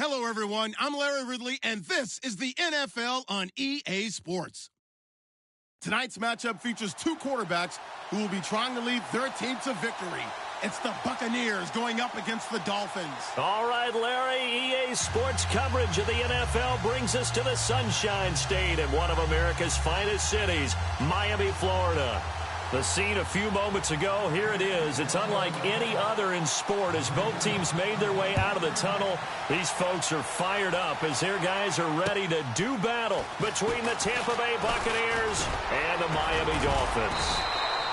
Hello, everyone. I'm Larry Ridley, and this is the NFL on EA Sports. Tonight's matchup features two quarterbacks who will be trying to lead their team to victory. It's the Buccaneers going up against the Dolphins. All right, Larry, EA Sports coverage of the NFL brings us to the Sunshine State in one of America's finest cities, Miami, Florida. The scene a few moments ago, here it is. It's unlike any other in sport as both teams made their way out of the tunnel. These folks are fired up as their guys are ready to do battle between the Tampa Bay Buccaneers and the Miami Dolphins.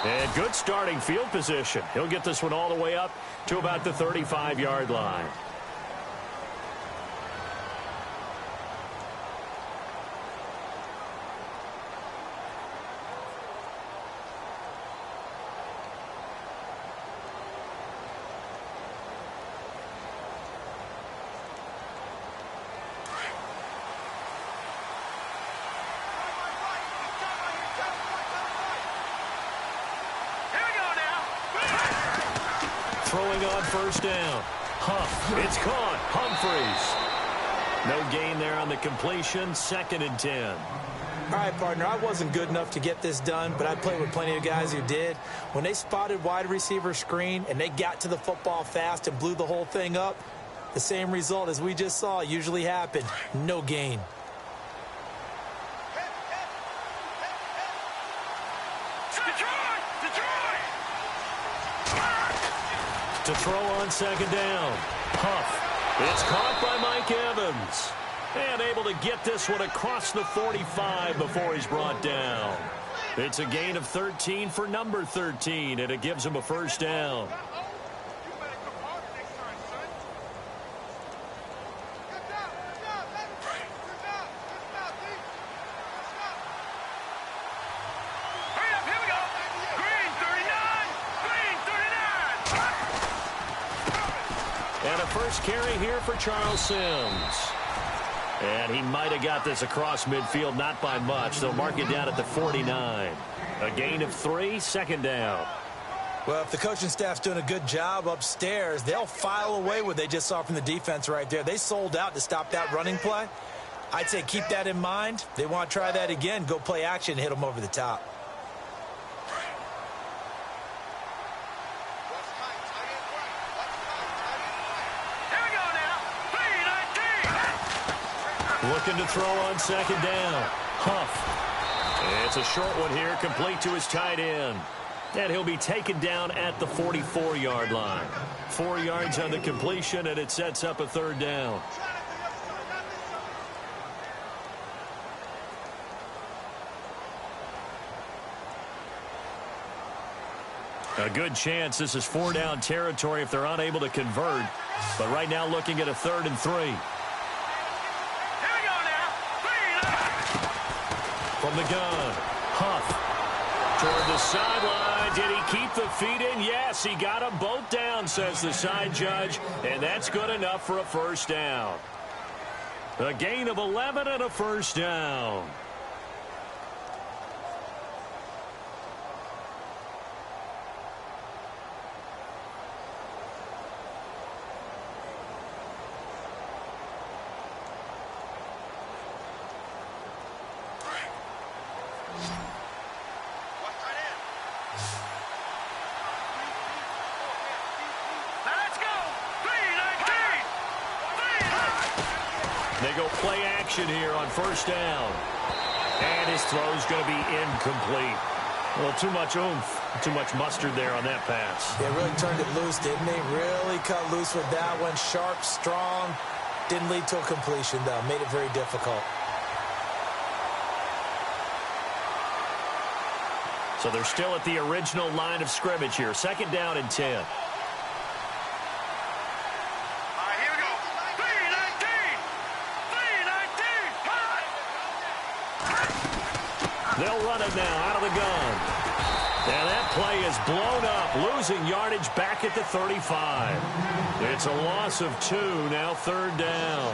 And good starting field position. He'll get this one all the way up to about the 35-yard line. Throwing on first down. Huff. It's caught. Humphreys. No gain there on the completion. 2nd and 10. All right, partner, I wasn't good enough to get this done, but I played with plenty of guys who did. When they spotted wide receiver screen and they got to the football fast and blew the whole thing up, the same result as we just saw usually happened. No gain. To throw on 2nd down. Huff. It's caught by Mike Evans. And able to get this one across the 45 before he's brought down. It's a gain of 13 for number 13, and it gives him a first down. First carry here for Charles Sims. And he might have got this across midfield, not by much. They'll mark it down at the 49. A gain of 3, 2nd down. Well, if the coaching staff's doing a good job upstairs, they'll file away what they just saw from the defense right there. They sold out to stop that running play. I'd say keep that in mind. They want to try that again. Go play action and hit them over the top. Looking to throw on 2nd down. Huff. It's a short one here, complete to his tight end. And he'll be taken down at the 44-yard line. 4 yards on the completion, and it sets up a 3rd down. A good chance this is 4-down territory if they're unable to convert. But right now looking at a 3rd and 3. From the gun, Huff toward the sideline. Did he keep the feet in? Yes, he got them both down, says the side judge, and that's good enough for a first down. A gain of 11 and a first down. They go play action here on first down. And his throw's going to be incomplete. Well, too much oomph, too much mustard there on that pass. They really turned it loose, didn't they? Really cut loose with that one. Sharp, strong. Didn't lead to a completion, though. Made it very difficult. So they're still at the original line of scrimmage here. 2nd down and 10. They'll run it now out of the gun. And that play is blown up, losing yardage back at the 35. It's a loss of 2, now 3rd down.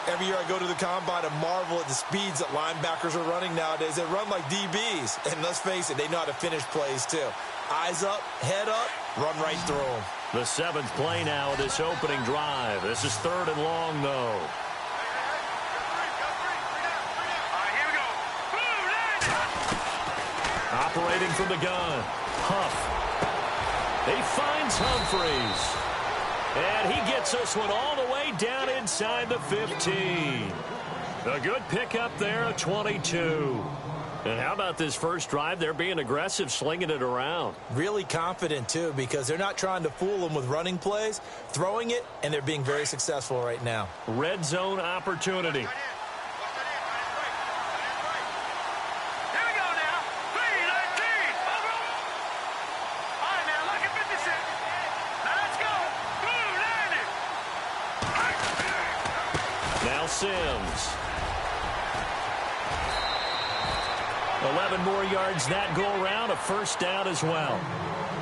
Every year I go to the combine and marvel at the speeds that linebackers are running nowadays. They run like DBs. And let's face it, they know how to finish plays too. Eyes up, head up, run right through them. The 7th play now of this opening drive. This is 3rd and long, though. Operating from the gun, Huff. He finds Humphreys. And he gets this one all the way down inside the 15. A good pickup there, a 22. And how about this first drive? They're being aggressive, slinging it around. Really confident, too, because they're not trying to fool them with running plays, throwing it, and they're being very successful right now. Red zone opportunity. Now Sims. 11 more yards that go around, a first down as well.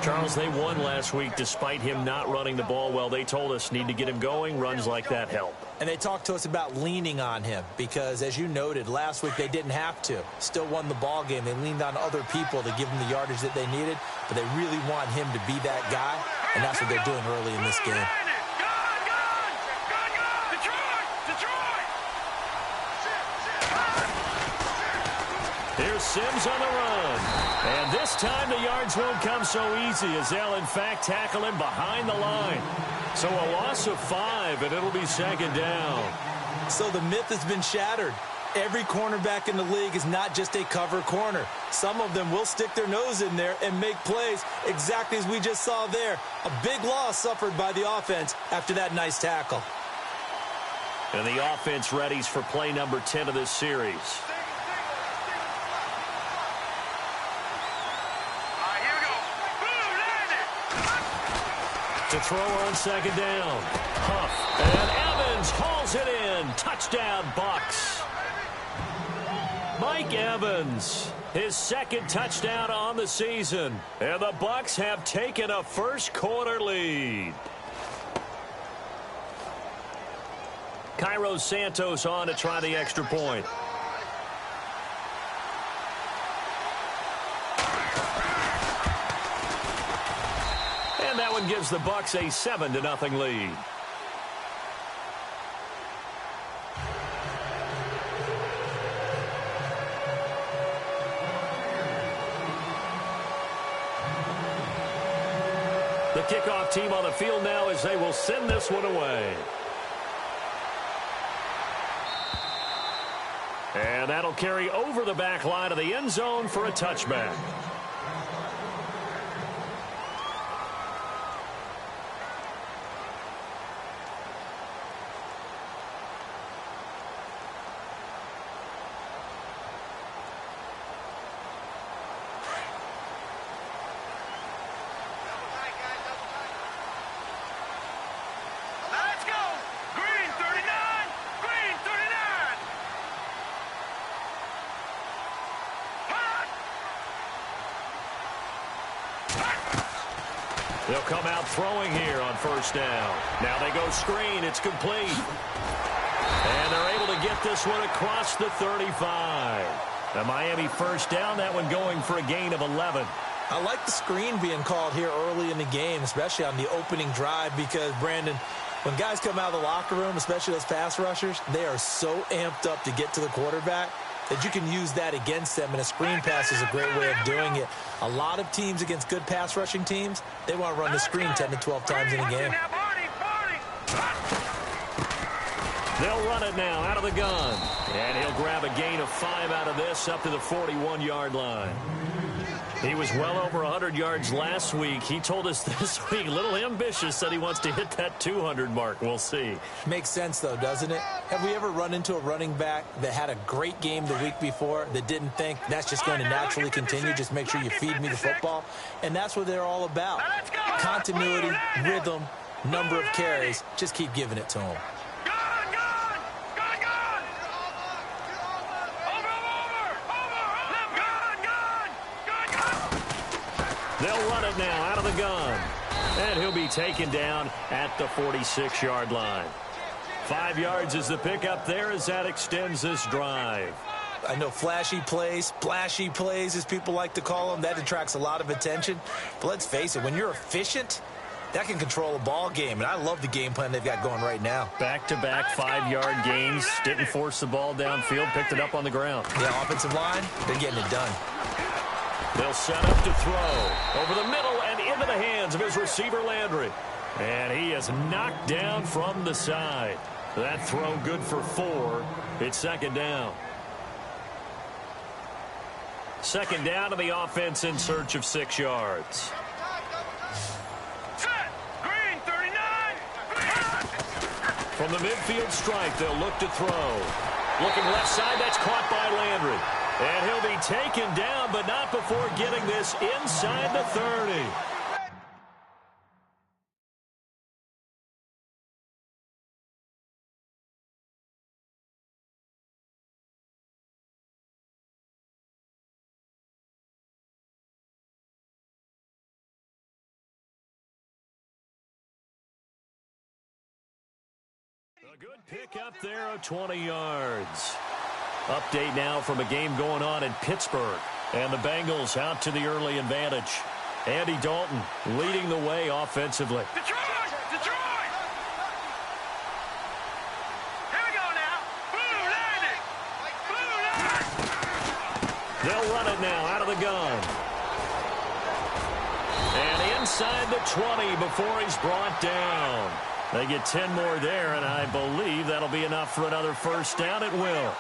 Charles, they won last week despite him not running the ball well. They told us need to get him going. Runs like that help. And they talked to us about leaning on him because, as you noted, last week they didn't have to. Still won the ball game. They leaned on other people to give them the yardage that they needed, but they really want him to be that guy, and that's what they're doing early in this game. Here's Sims on the run. And this time the yards won't come so easy as they'll, in fact, tackle him behind the line. So a loss of 5, and it'll be 2nd down. So the myth has been shattered. Every cornerback in the league is not just a cover corner. Some of them will stick their nose in there and make plays exactly as we just saw there. A big loss suffered by the offense after that nice tackle. And the offense readies for play number 10 of this series. To throw on 2nd down. Huff. And Evans hauls it in. Touchdown, Bucks. Mike Evans, his 2nd touchdown on the season. And the Bucks have taken a first-quarter lead. Cairo Santos on to try the extra point. That one gives the Bucks a 7-0 lead. The kickoff team on the field now as they will send this one away. And that'll carry over the back line of the end zone for a touchback. They'll come out throwing here on 1st down. Now they go screen. It's complete. And they're able to get this one across the 35. The Miami 1st down, that one going for a gain of 11. I like the screen being called here early in the game, especially on the opening drive, because, Brandon, when guys come out of the locker room, especially those pass rushers, they are so amped up to get to the quarterback that you can use that against them, and a screen pass is a great way of doing it. A lot of teams against good pass rushing teams, they want to run the screen 10 to 12 times in a game. They'll run it now out of the gun. And he'll grab a gain of 5 out of this up to the 41-yard line. He was well over 100 yards last week. He told us this week, a little ambitious, said he wants to hit that 200 mark. We'll see. Makes sense, though, doesn't it? Have we ever run into a running back that had a great game the week before that didn't think that's just going to naturally continue? Just make sure you feed me the football. And that's what they're all about. Continuity, rhythm, number of carries. Just keep giving it to them. They'll run it now out of the gun. And he'll be taken down at the 46-yard line. 5 yards is the pickup there as that extends this drive. I know flashy plays, splashy plays, as people like to call them, that attracts a lot of attention. But let's face it, when you're efficient, that can control a ball game, and I love the game plan they've got going right now. Back-to-back 5-yard gains. Didn't force the ball downfield. Picked it up on the ground. Yeah, offensive line, they're getting it done. They'll set up to throw. Over the middle and into the hands of his receiver, Landry. And he is knocked down from the side. That throw good for 4. It's second down. Second down to the offense in search of 6 yards. From the midfield stripe, they'll look to throw. Looking left side, that's caught by Landry. And he'll be taken down, but not before getting this inside the 30. A good pick up there of 20 yards. Update now from a game going on in Pittsburgh. And the Bengals out to the early advantage. Andy Dalton leading the way offensively. Detroit! Detroit! Here we go now. Blue landing! Blue landing! They'll run it now out of the gun. And inside the 20 before he's brought down. They get 10 more there, and I believe that'll be enough for another first down. It will.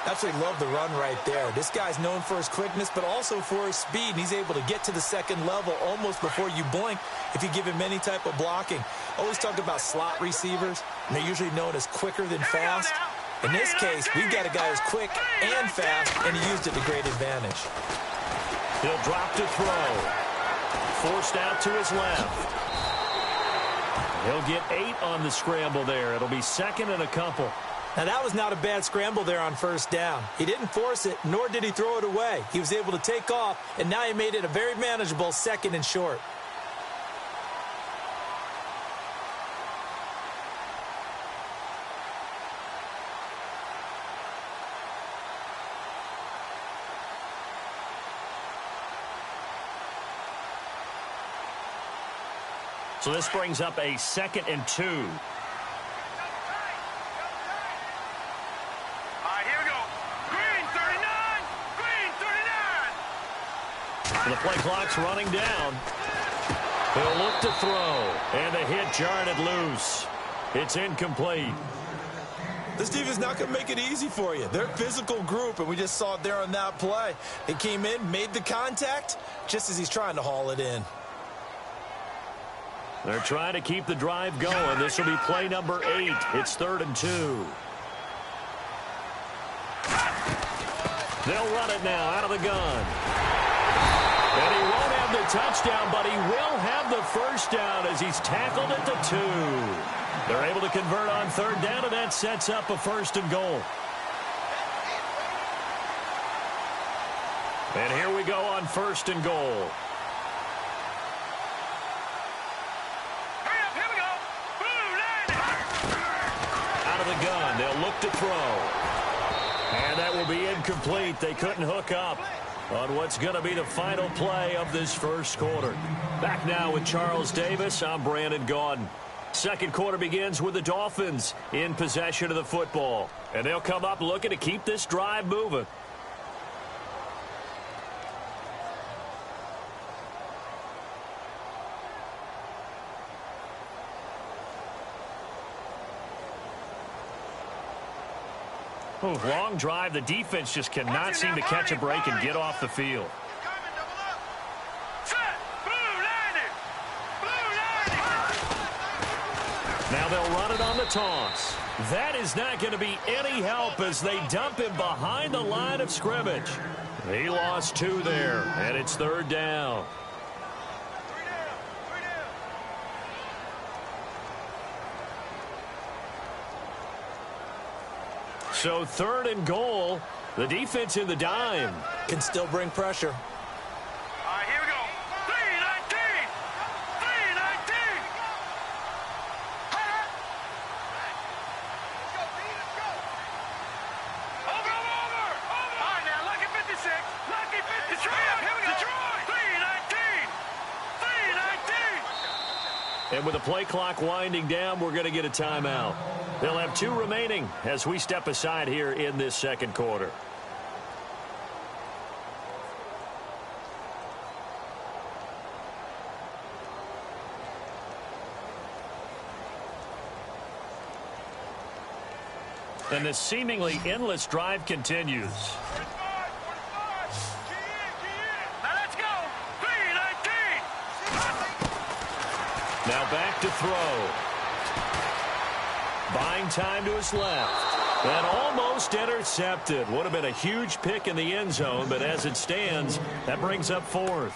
Absolutely love the run right there. This guy's known for his quickness, but also for his speed. And he's able to get to the second level almost before you blink if you give him any type of blocking. Always talk about slot receivers, and they're usually known as quicker than fast. In this case, we've got a guy who's quick and fast, and he used it to great advantage. He'll drop to throw. Forced out to his left. He'll get 8 on the scramble there. It'll be second and a couple. Now, that was not a bad scramble there on first down. He didn't force it, nor did he throw it away. He was able to take off, and now he made it a very manageable second and short. So this brings up a 2nd and 2. All right, here we go. Green 39! Green 39! The play clock's running down. He'll look to throw. And the hit jarred it loose. It's incomplete. This team is not going to make it easy for you. They're a physical group, and we just saw it there on that play. They came in, made the contact, just as he's trying to haul it in. They're trying to keep the drive going. This will be play number 8. It's 3rd and 2. They'll run it now out of the gun. And he won't have the touchdown, but he will have the first down as he's tackled at the 2. They're able to convert on 3rd down, and that sets up a 1st and goal. And here we go on 1st and goal. Gun. They'll look to throw. And that will be incomplete. They couldn't hook up on what's going to be the final play of this first quarter. Back now with Charles Davis. I'm Brandon Gaudin. Second quarter begins with the Dolphins in possession of the football. And they'll come up looking to keep this drive moving. Long drive. The defense just cannot seem to catch a break and get off the field. Now they'll run it on the toss. That is not going to be any help as they dump him behind the line of scrimmage. He lost 2 there, and it's 3rd down. So 3rd and goal. The defense in the dime. Can still bring pressure. All right, here we go. 3-19! 3-19! Over! All right, now, lucky 56. Lucky 56. Detroit, here we go. Detroit! 3-19! 3-19! And with the play clock winding down, we're going to get a timeout. They'll have 2 remaining as we step aside here in this second quarter. And the seemingly endless drive continues. 45, 45. Now let's go. 3-19. Now back to throw. Buying time to his left. And almost intercepted. Would have been a huge pick in the end zone, but as it stands, that brings up 4th.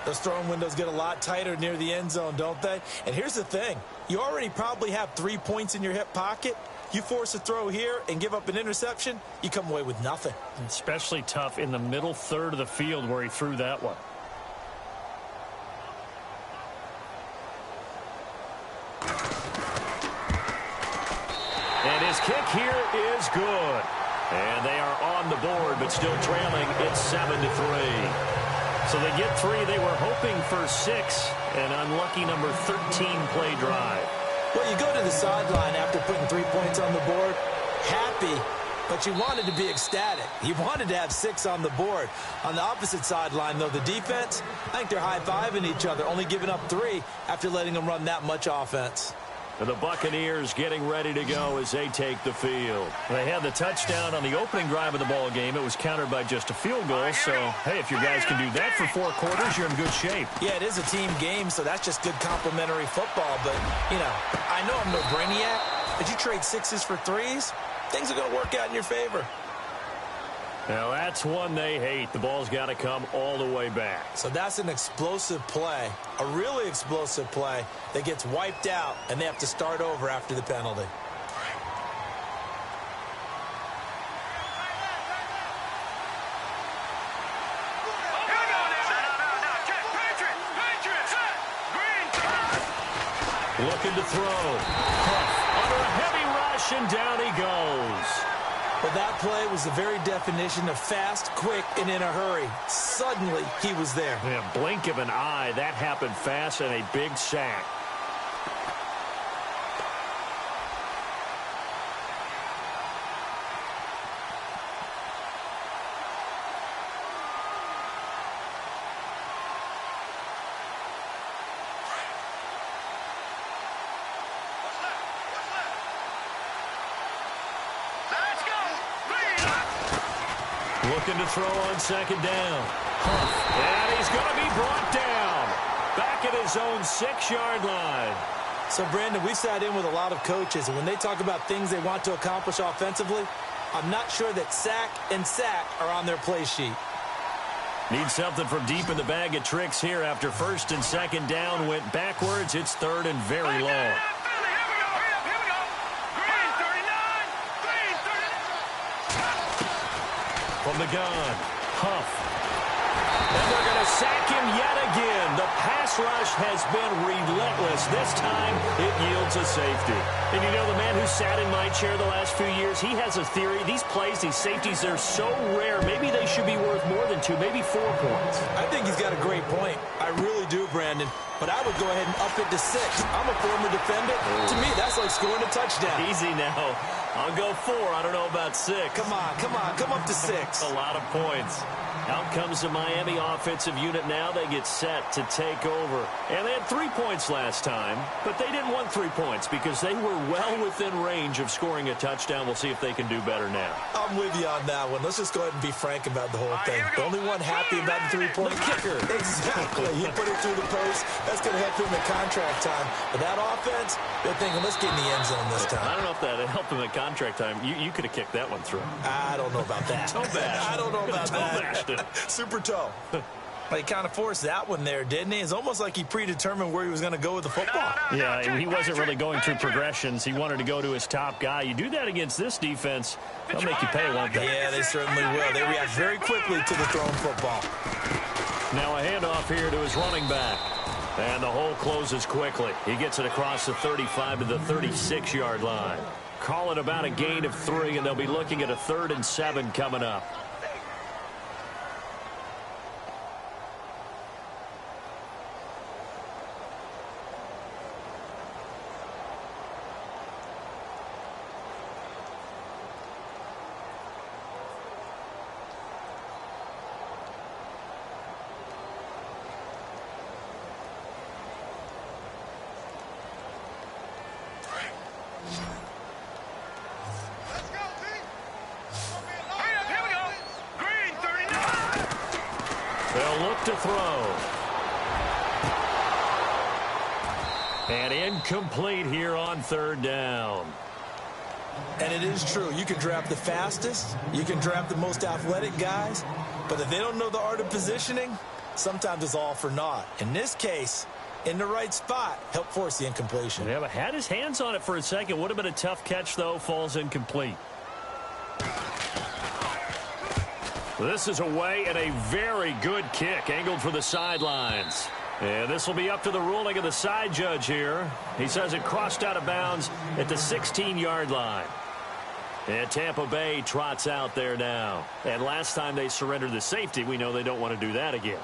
Those throwing windows get a lot tighter near the end zone, don't they? And here's the thing. You already probably have 3 points in your hip pocket. You force a throw here and give up an interception, you come away with nothing. Especially tough in the middle third of the field where he threw that one. And his kick here is good. And they are on the board, but still trailing. It's 7-3. So they get 3. They were hoping for 6. An unlucky number 13 play drive. Well, you go to the sideline after putting 3 points on the board, happy, but you wanted to be ecstatic. You wanted to have 6 on the board. On the opposite sideline, though, the defense, I think they're high-fiving each other, only giving up 3 after letting them run that much offense. And the Buccaneers getting ready to go as they take the field. They had the touchdown on the opening drive of the ball game. It was countered by just a field goal. So, hey, if your guys can do that for 4 quarters, you're in good shape. Yeah, it is a team game, so that's just good complementary football. But, you know, I know I'm no brainiac, but you trade 6s for 3s, things are going to work out in your favor. Now, that's one they hate. The ball's got to come all the way back. So that's an explosive play, a really explosive play that gets wiped out, and they have to start over after the penalty. Looking to throw. Under a heavy rush, and down he goes. Well, that play was the very definition of fast, quick, and in a hurry. Suddenly, he was there. Yeah, blink of an eye, that happened fast, and a big sack. Looking to throw on second down. And he's going to be brought down. Back at his own 6-yard line. So, Brandon, we sat in with a lot of coaches, and when they talk about things they want to accomplish offensively, I'm not sure that sack and sack are on their play sheet. Need something from deep in the bag of tricks here after 1st and 2nd down. Went backwards. It's 3rd and very long. From the gun, Huff. And they're going to sack him yet again. The pass rush has been relentless. This time, it yields a safety. And you know, the man who sat in my chair the last few years, he has a theory. These plays, these safeties, they're so rare. Maybe they should be worth more than 2, maybe 4 points. I think he's got a great point. I really do, Brandon. But I would go ahead and up it to 6. I'm a former defender. To me, that's like scoring a touchdown. Easy now. I'll go 4. I don't know about 6. Come on. Come up to 6. A lot of points. Out comes the Miami offensive unit now. They get set to take over. And they had 3 points last time, but they didn't want 3 points because they were well within range of scoring a touchdown. We'll see if they can do better now. I'm with you on that one. Let's just go ahead and be frank about the whole thing. The only one happy about the 3-point kicker. Exactly. He put it through the post. That's going to help him at contract time. But that offense, they're thinking, let's get in the end zone this time. I don't know if that helped him at contract time. You could have kicked that one through. I don't know about that. Toe bash. I don't know about Toe that. bashed it. Super toe. But he kind of forced that one there, didn't he? It's almost like he predetermined where he was going to go with the football. Yeah, he wasn't really going through progressions. He wanted to go to his top guy. You do that against this defense, they'll make you pay, won't they? Yeah, they certainly will. They react very quickly to the thrown football. Now a handoff here to his running back. And the hole closes quickly. He gets it across the 35 to the 36-yard line. Call it about a gain of 3, and they'll be looking at a 3rd and 7 coming up. to throw. And incomplete here on third down. And it is true. You can draft the fastest. You can draft the most athletic guys. But if they don't know the art of positioning, sometimes it's all for naught. In this case, in the right spot, help force the incompletion. Yeah, but had his hands on it for a second. Would have been a tough catch, though. Falls incomplete. This is away and a very good kick angled for the sidelines. And this will be up to the ruling of the side judge here. He says it crossed out of bounds at the 16-yard line. And Tampa Bay trots out there now. And last time they surrendered the safety, we know they don't want to do that again.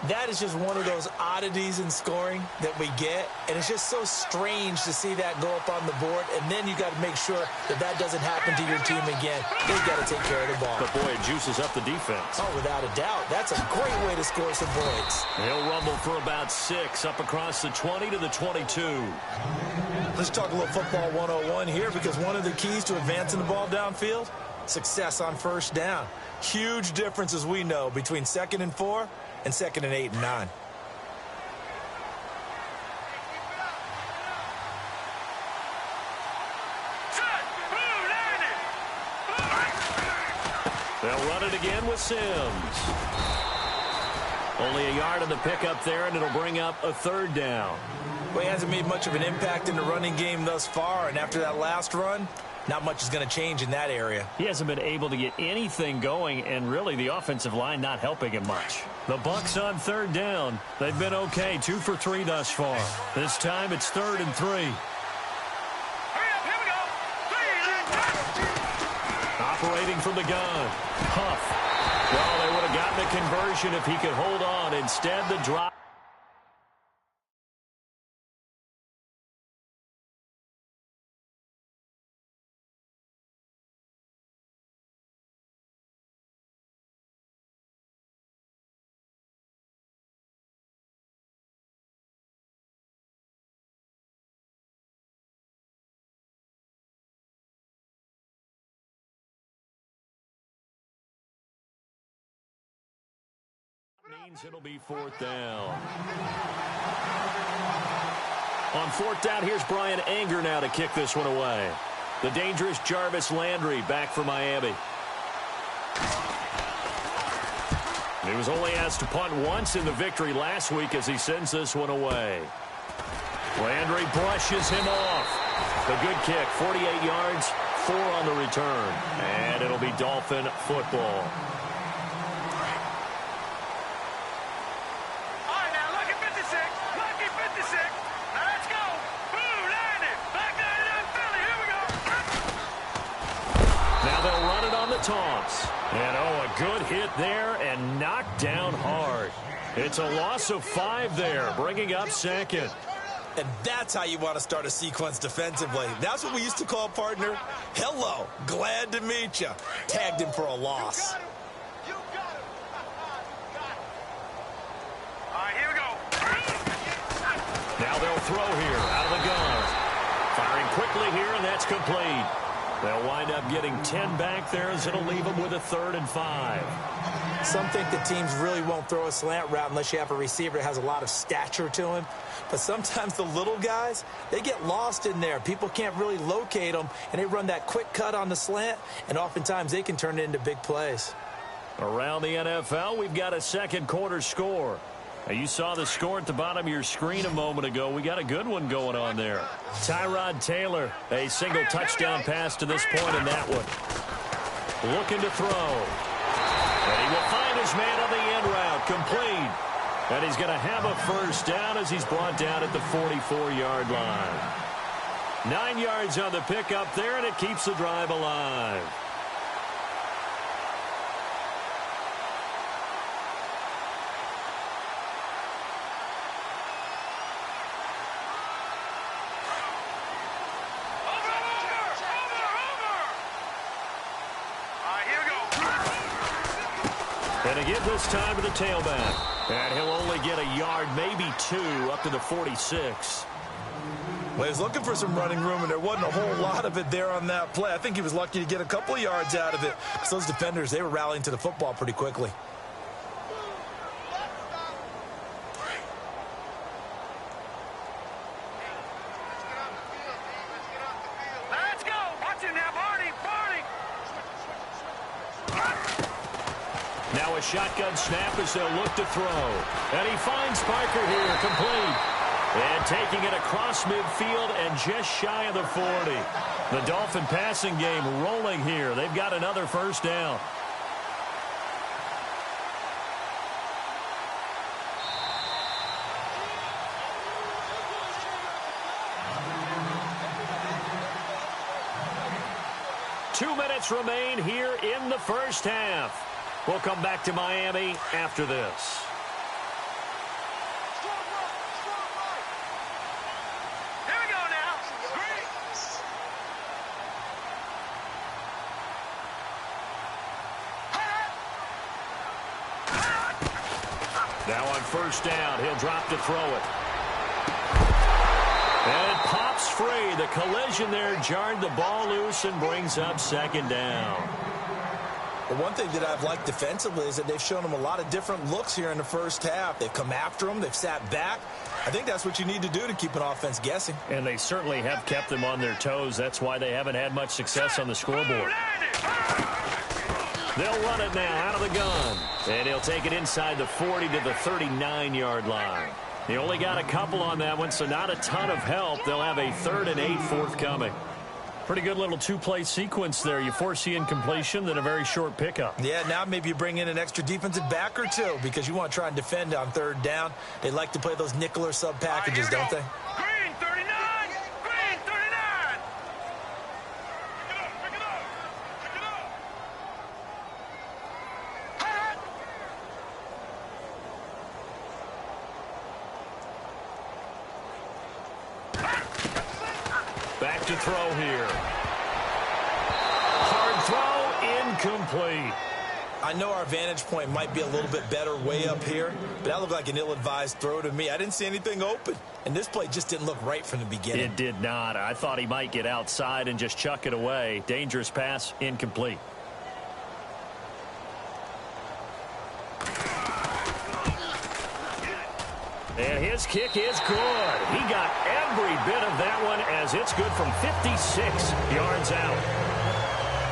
That is just one of those oddities in scoring that we get. And it's just so strange to see that go up on the board. And then you got to make sure that that doesn't happen to your team again. They've got to take care of the ball. But, boy, it juices up the defense. Oh, without a doubt. That's a great way to score some points. He'll rumble for about 6 up across the 20 to the 22. Let's talk a little football 101 here, because one of the keys to advancing the ball downfield, success on first down. Huge difference, as we know, between 2nd and 4 and 2nd and 8 and 9. They'll run it again with Sims. Only a yard on the pickup there, and it'll bring up a third down. Well, he hasn't made much of an impact in the running game thus far, and after that last run, not much is going to change in that area. He hasn't been able to get anything going, and really the offensive line not helping him much. The Bucs on third down. They've been okay, 2 for 3 thus far. This time it's 3rd and 3. Operating from the gun. Huff. Well, they would have gotten a conversion if he could hold on. Instead, the drop. Means it'll be 4th down. On 4th down, here's Brian Anger now to kick this one away. The dangerous Jarvis Landry back for Miami. He was only asked to punt once in the victory last week as he sends this one away. Landry brushes him off. The good kick, 48 yards, 4 on the return. And it'll be Dolphin football. Toss. And, a good hit there and knocked down hard. It's a loss of 5 there, bringing up 2nd. And that's how you want to start a sequence defensively. That's what we used to call, partner, hello, glad to meet you. Tagged him for a loss. You got it. All right, here we go. Now they'll throw here out of the gun. Firing quickly here, and that's complete. They'll wind up getting 10 back there, as it'll leave them with a 3rd and 5. Some think that teams really won't throw a slant route unless you have a receiver that has a lot of stature to him. But sometimes the little guys, they get lost in there. People can't really locate them, and they run that quick cut on the slant, and oftentimes they can turn it into big plays. Around the NFL, we've got a second quarter score. Now, you saw the score at the bottom of your screen a moment ago. We got a good one going on there. Tyrod Taylor, a single touchdown pass to this point in that one. Looking to throw. And he will find his man on the end route, complete. And he's going to have a first down as he's brought down at the 44-yard line. 9 yards on the pickup there, and it keeps the drive alive. And again this time to the tailback. And he'll only get a yard, maybe 2, up to the 46. Well, he was looking for some running room, and there wasn't a whole lot of it there on that play. I think he was lucky to get a couple of yards out of it, because those defenders, they were rallying to the football pretty quickly. a shotgun snap as they'll look to throw. And he finds Parker here, complete. And taking it across midfield and just shy of the 40. The Dolphin passing game rolling here. They've got another first down. Two minutes remain here in the first half. We'll come back to Miami after this. Here we go now. Now on first down, he'll drop to throw it. And it pops free. The collision there jarred the ball loose and brings up second down. Well, one thing that I've liked defensively is that they've shown them a lot of different looks here in the first half. They've come after them. They've sat back. I think that's what you need to do to keep an offense guessing. And they certainly have kept them on their toes. That's why they haven't had much success on the scoreboard. They'll run it now out of the gun. And he'll take it inside the 40 to the 39-yard line. He only got a couple on that one, so not a ton of help. They'll have a 3rd and 8 forthcoming. Pretty good little two-play sequence there. You force the incompletion, then a very short pickup. Yeah, now maybe you bring in an extra defensive back or two because you want to try and defend on 3rd down. They like to play those nickel or sub packages, don't they? Green 39. Green 39. Pick it up. Pick it up. Back to throw here. Hard throw, incomplete. I know our vantage point might be a little bit better way up here, but that looked like an ill-advised throw to me. I didn't see anything open, and this play just didn't look right from the beginning. It did not. I thought he might get outside and just chuck it away. Dangerous pass, incomplete. And his kick is good. He got every bit of that one as it's good from 56 yards out.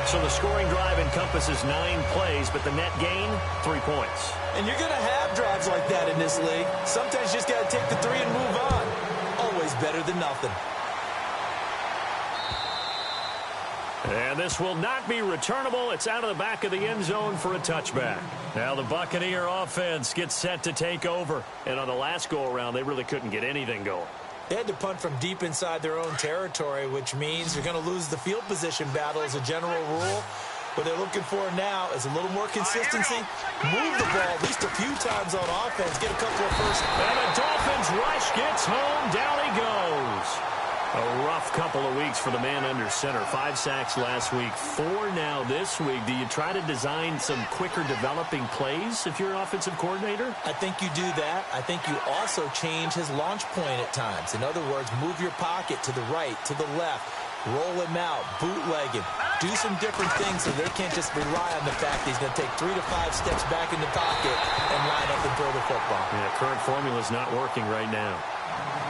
So the scoring drive encompasses 9 plays, but the net gain, 3 points. And you're going to have drives like that in this league. Sometimes you just got to take the 3 and move on. Always better than nothing. And this will not be returnable. It's out of the back of the end zone for a touchback. Now the Buccaneer offense gets set to take over. And on the last go-around, they really couldn't get anything going. They had to punt from deep inside their own territory, which means you're going to lose the field position battle as a general rule. What they're looking for now is a little more consistency. Move the ball at least a few times on offense. Get a couple of first. And the Dolphins rush gets home. Down he goes. A rough couple of weeks for the man under center. 5 sacks last week, 4 now this week. Do you try to design some quicker developing plays if you're an offensive coordinator? I think you do that. I think you also change his launch point at times. In other words, move your pocket to the right, to the left, roll him out, bootleg him. Do some different things so they can't just rely on the fact that he's going to take 3 to 5 steps back in the pocket and line up and throw the football. Yeah, current formula is not working right now.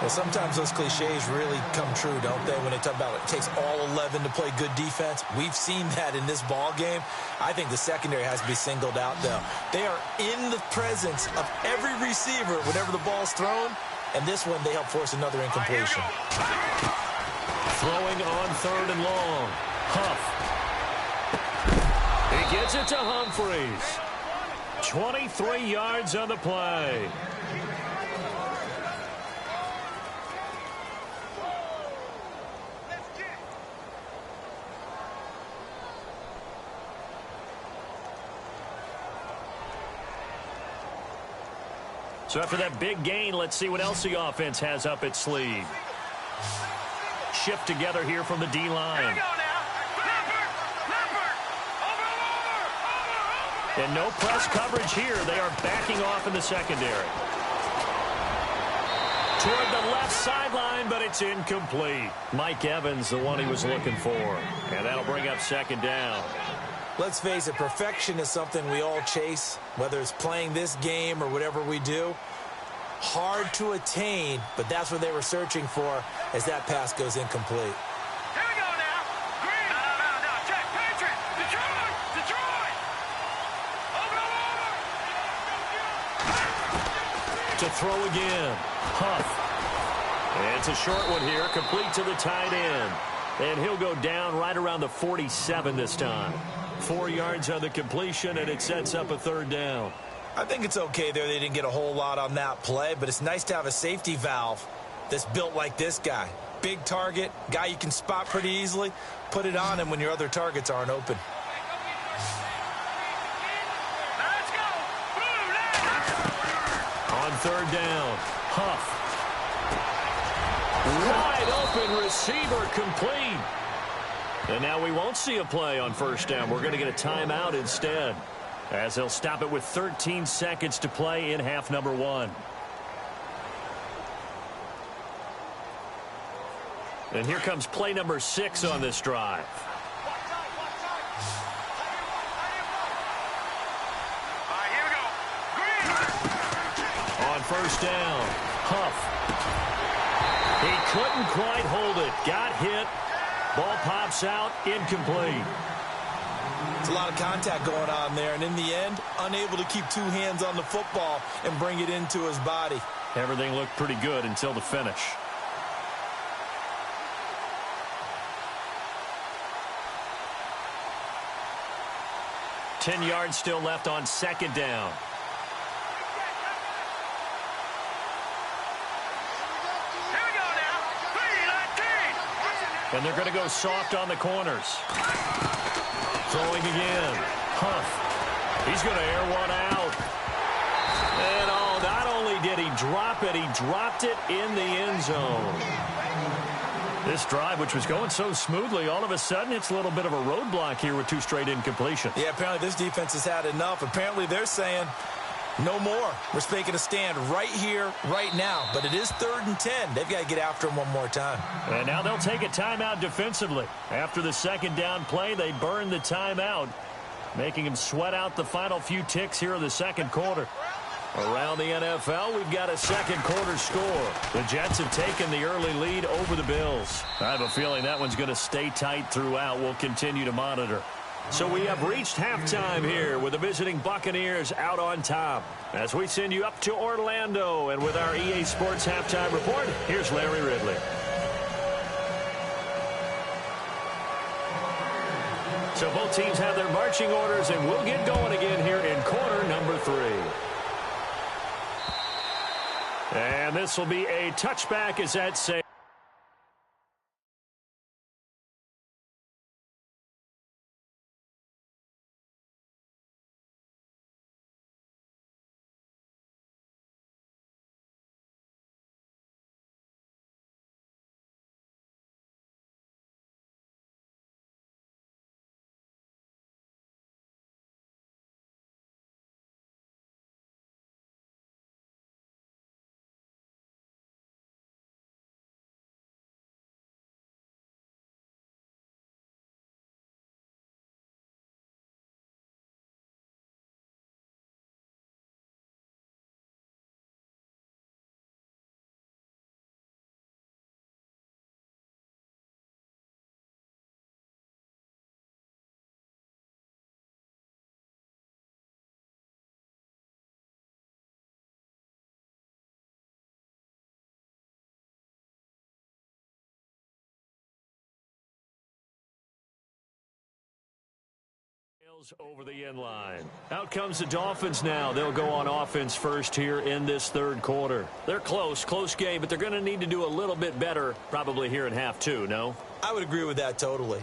Well, sometimes those cliches really come true, don't they, when they talk about it takes all 11 to play good defense. We've seen that in this ball game. I think the secondary has to be singled out, though. They are in the presence of every receiver whenever the ball's thrown, and this one they help force another incompletion. Throwing on 3rd and long. Huff. He gets it to Humphreys. 23 yards on the play. So after that big gain, let's see what else the offense has up its sleeve. Shift together here from the D-line. And no press coverage here. They are backing off in the secondary. Toward the left sideline, but it's incomplete. Mike Evans, the one he was looking for. And that'll bring up second down. Let's face it, perfection is something we all chase, whether it's playing this game or whatever we do. Hard to attain, but that's what they were searching for as that pass goes incomplete. Here we go now. Green. No. Check. Patriot. Detroit. Over. To throw again. Huff. And it's a short one here, complete to the tight end. And he'll go down right around the 47 this time. 4 yards on the completion, and it sets up a third down. I think it's okay there. They didn't get a whole lot on that play, but it's nice to have a safety valve that's built like this guy. Big target, guy you can spot pretty easily. Put it on him when your other targets aren't open. Let's go. On third down, Huff. Wide open receiver, complete. And now we won't see a play on first down. We're going to get a timeout instead, as they'll stop it with 13 seconds to play in half number 1. And here comes play number 6 on this drive. Here we go. Green. On first down, Huff. He couldn't quite hold it. Got hit. Ball pops out. Incomplete. It's a lot of contact going on there, and in the end, unable to keep 2 hands on the football and bring it into his body. Everything looked pretty good until the finish. Ten yards still left on second down. Here we go now. 3-19. And they're going to go soft on the corners. Throwing again. Huff. He's going to air one out. And not only did he drop it, he dropped it in the end zone. This drive, which was going so smoothly, all of a sudden it's a little bit of a roadblock here with 2 straight incompletions. Yeah, apparently this defense has had enough. Apparently they're saying, no more. We're making a stand right here, right now. But it is 3rd and 10. They've got to get after him one more time. And now they'll take a timeout defensively. After the second down play, they burn the timeout, making him sweat out the final few ticks here in the second quarter. Around the NFL, we've got a second quarter score. The Jets have taken the early lead over the Bills. I have a feeling that one's going to stay tight throughout. We'll continue to monitor. So we have reached halftime here with the visiting Buccaneers out on top. As we send you up to Orlando, and with our EA Sports halftime report, here's Larry Ridley. So both teams have their marching orders, and we'll get going again here in quarter number 3. And this will be a touchback as that saves. Over the end line. Out comes the Dolphins now. They'll go on offense first here in this third quarter. They're close game, but they're going to need to do a little bit better probably here in half 2, no? I would agree with that totally.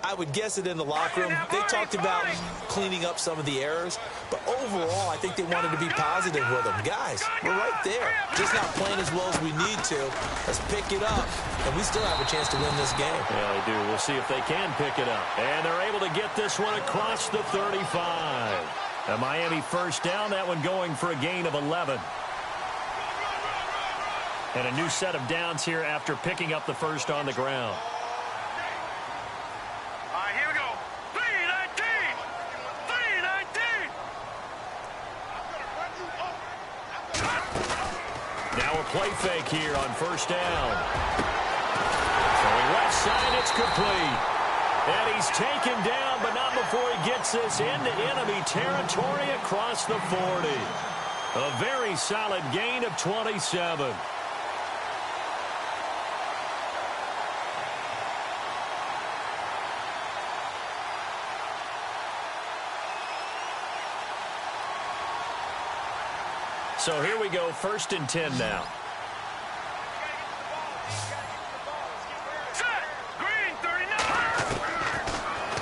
I would guess it in the locker room. They talked about cleaning up some of the errors, but overall, I think they wanted to be positive with them. Guys, we're right there. Just not playing as well as we need to. Let's pick it up, and we still have a chance to win this game. Yeah, they do. We'll see if they can pick it up. And they're able to get this one across the 35. A Miami first down, that one going for a gain of 11. And a new set of downs here after picking up the first on the ground. Here we go. 3-19. 3-19. Now a play fake here on first down. Throwing left side, it's complete. And he's taken down, but not before he gets this into enemy territory across the 40. A very solid gain of 27. So here we go, 1st and 10 now.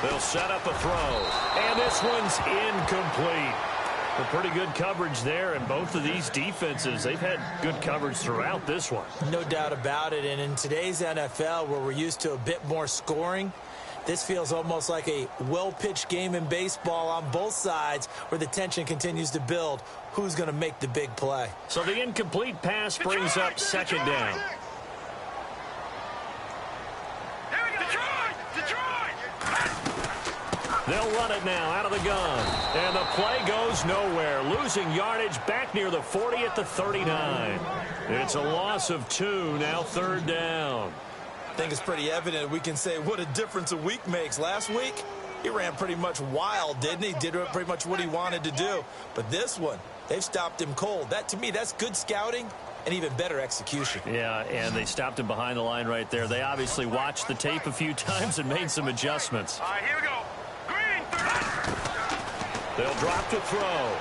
They'll set up a throw, and this one's incomplete. A pretty good coverage there, and both of these defenses, they've had good coverage throughout this one. No doubt about it, and in today's NFL, where we're used to a bit more scoring, this feels almost like a well-pitched game in baseball on both sides where the tension continues to build. Who's going to make the big play? So the incomplete pass brings up 2nd down. They'll run it now out of the gun. And the play goes nowhere. Losing yardage back near the 40 at the 39. It's a loss of 2, now 3rd down. I think it's pretty evident we can say what a difference a week makes. Last week, he ran pretty much wild, didn't he? Did pretty much what he wanted to do. But this one, they've stopped him cold. That, to me, that's good scouting and even better execution. Yeah, and they stopped him behind the line right there. They obviously watched the tape a few times and made some adjustments. All right, here we go. Green, 30. They'll drop to throw.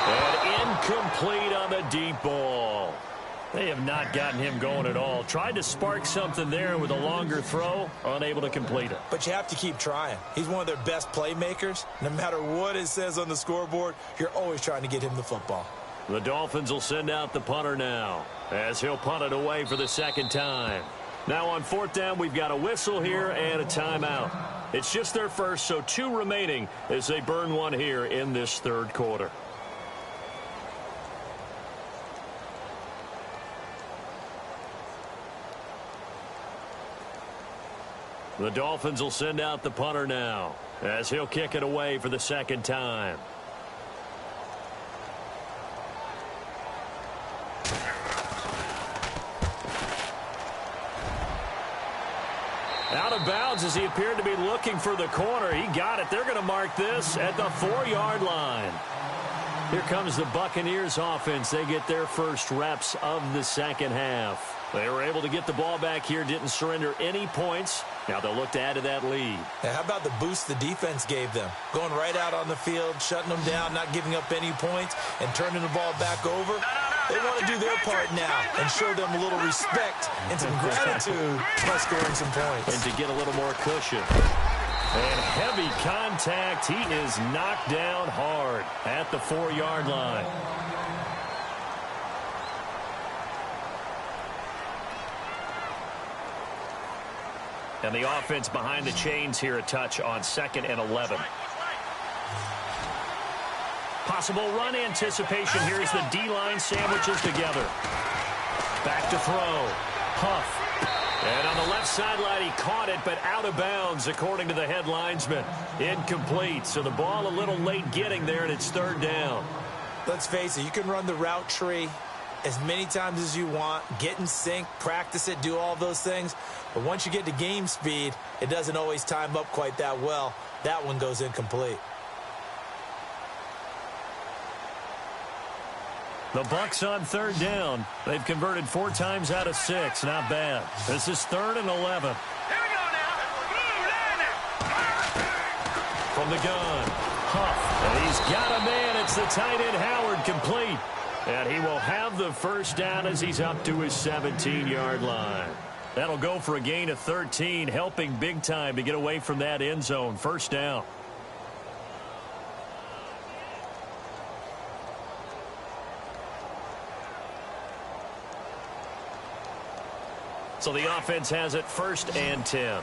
And incomplete on the deep ball. They have not gotten him going at all. Tried to spark something there with a longer throw, unable to complete it. But you have to keep trying. He's one of their best playmakers. No matter what it says on the scoreboard, you're always trying to get him the football. The Dolphins will send out the punter now, as he'll punt it away for the 2nd time. Now on 4th down, we've got a whistle here and a timeout. It's just their first, so 2 remaining as they burn one here in this 3rd quarter. The Dolphins will send out the punter now, as he'll kick it away for the 2nd time. Out of bounds as he appeared to be looking for the corner. He got it. They're going to mark this at the 4-yard line. Here comes the Buccaneers offense. They get their first reps of the 2nd half. They were able to get the ball back here, didn't surrender any points. Now they'll look to add to that lead. Now, how about the boost the defense gave them? Going right out on the field, shutting them down, not giving up any points, and turning the ball back over. They want to do their part now and show them a little respect and some gratitude by scoring some points. And to get a little more cushion. And heavy contact. He is knocked down hard at the 4-yard line. And the offense behind the chains here a touch on 2nd and 11. Possible run anticipation here as the D-line sandwiches together. Back to throw. Huff. And on the left sideline, he caught it, but out of bounds, according to the head linesman. Incomplete. So the ball a little late getting there, and it's 3rd down. Let's face it, you can run the route tree as many times as you want, get in sync, practice it, do all those things. But once you get to game speed, it doesn't always time up quite that well. That one goes incomplete. The Bucs on 3rd down. They've converted 4 times out of 6. Not bad. This is 3rd and 11. Here we go now. From the gun, Huff. And he's got a man. It's the tight end, Howard, complete. And he will have the first down as he's up to his 17-yard line. That'll go for a gain of 13, helping big time to get away from that end zone. 1st down. So the offense has it 1st and 10.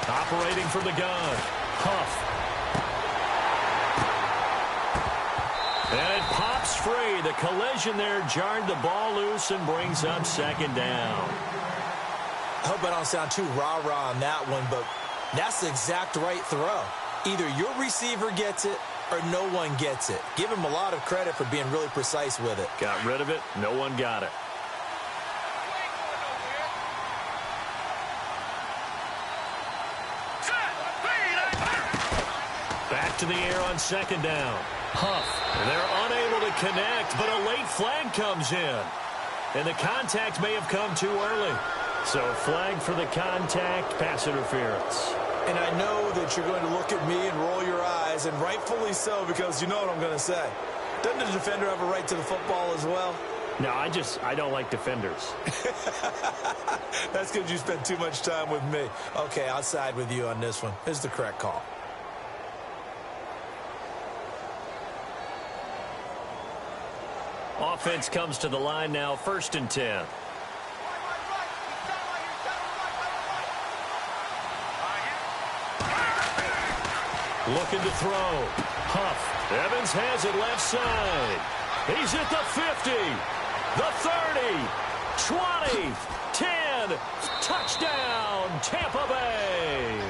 Operating from the gun. Huff. And it pops free. The collision there jarred the ball loose and brings up 2nd down. I hope I don't sound too rah-rah on that one, but that's the exact right throw. Either your receiver gets it or no one gets it. Give him a lot of credit for being really precise with it. Got rid of it. No one got it. Back to the air on second down. Huff. They're unable to connect, but a late flag comes in. And the contact may have come too early. So flag for the contact, pass interference. And I know that you're going to look at me and roll your eyes, and rightfully so, because you know what I'm going to say. Doesn't the defender have a right to the football as well? No, I don't like defenders. That's because you spent too much time with me. Okay, I'll side with you on this one. Here's the correct call. Offense comes to the line now, 1st and 10. Looking to throw. Huff. Evans has it left side. He's at the 50, the 30, 20, 10. Touchdown, Tampa Bay.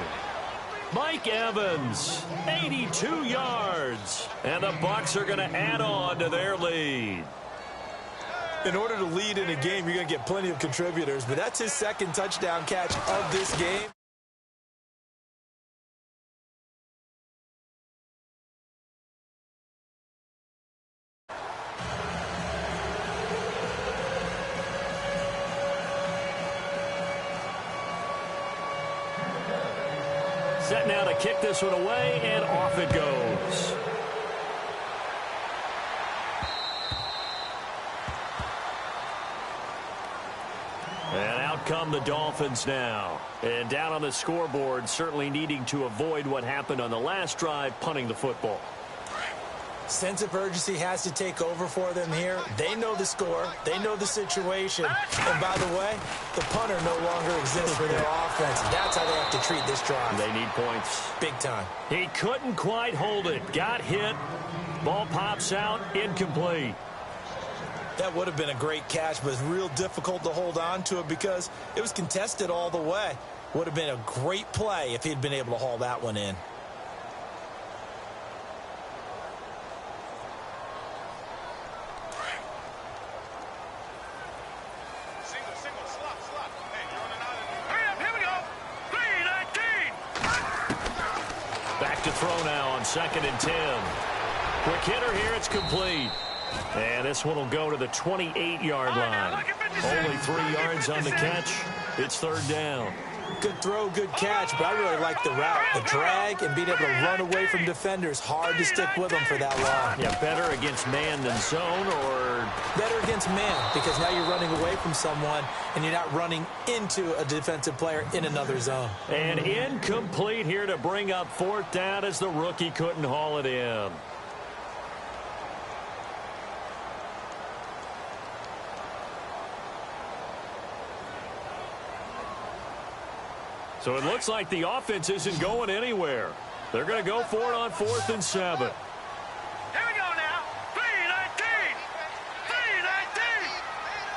Mike Evans, 82 yards. And the Bucs are going to add on to their lead. In order to lead in a game, you're going to get plenty of contributors, but that's his 2nd touchdown catch of this game. Set now to kick this one away, and off it goes. And out come the Dolphins now. And down on the scoreboard, certainly needing to avoid what happened on the last drive, punting the football. Sense of urgency has to take over for them here. They know the score. They know the situation. And by the way, the punter no longer exists for their offense. That's how they have to treat this drive. They need points. Big time. He couldn't quite hold it. Got hit. Ball pops out. Incomplete. That would have been a great catch, but it's real difficult to hold on to it because it was contested all the way. Would have been a great play if he'd been able to haul that one in. To throw now on 2nd and 10. Quick hitter here, it's complete. And this one will go to the 28-yard line. Only 3 yards on the catch. It's 3rd down. Good throw, good catch, but I really like the route. The drag and being able to run away from defenders. Hard to stick with them for that long. Yeah, better against man than zone, or? Better against man, because now you're running away from someone and you're not running into a defensive player in another zone. And incomplete here to bring up 4th down as the rookie couldn't haul it in. So it looks like the offense isn't going anywhere. They're going to go for it on 4th and 7. Here we go now. 3-19. 3-19.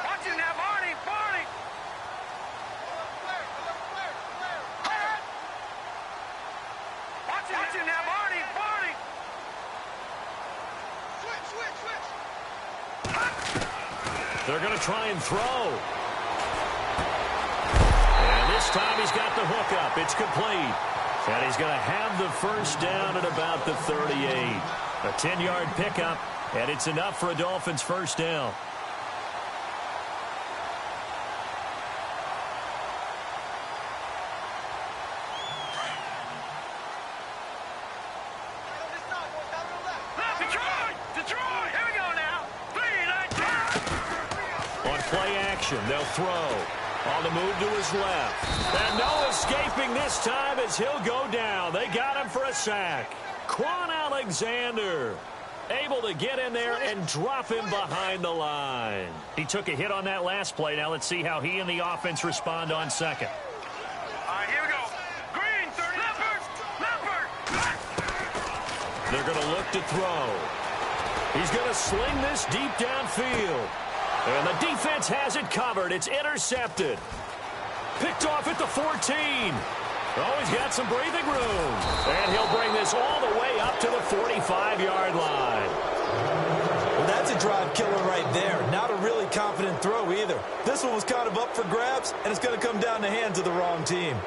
Watching that, Marty. Marty. Watching that, Marty. Marty. Switch. They're going to try and throw. This time he's got the hook up. It's complete. And he's going to have the 1st down at about the 38. A 10-yard pickup, and it's enough for a Dolphins 1st down. Detroit! Here we go now. 3-19. On play action, they'll throw. On the move to his left. And no escaping this time as he'll go down. They got him for a sack. Quan Alexander able to get in there and drop him behind the line. He took a hit on that last play. Now let's see how he and the offense respond on 2nd. All right, here we go. Green, 30. Leopard. They're going to look to throw. He's going to sling this deep downfield. And the defense has it covered. It's intercepted. Picked off at the 14. Oh, he's got some breathing room. And he'll bring this all the way up to the 45-yard line. Well, that's a drive killer right there. Not a really confident throw either. This one was kind of up for grabs, and it's going to come down the hands of the wrong team.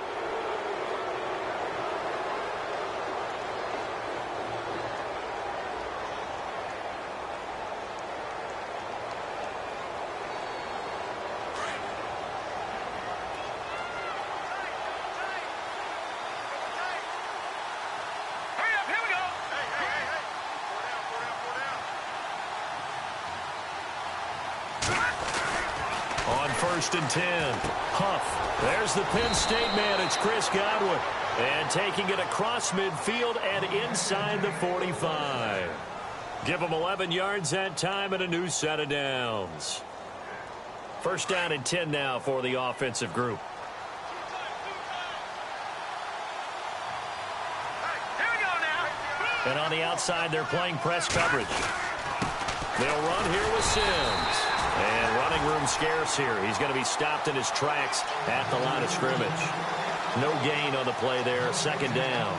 On 1st and 10, Huff. There's the Penn State man. It's Chris Godwin. And taking it across midfield and inside the 45. Give him 11 yards that time and a new set of downs. 1st down and 10 now for the offensive group. And on the outside, they're playing press coverage. They'll run here with Sims. And running room scarce here. He's going to be stopped in his tracks at the line of scrimmage. No gain on the play there. 2nd down.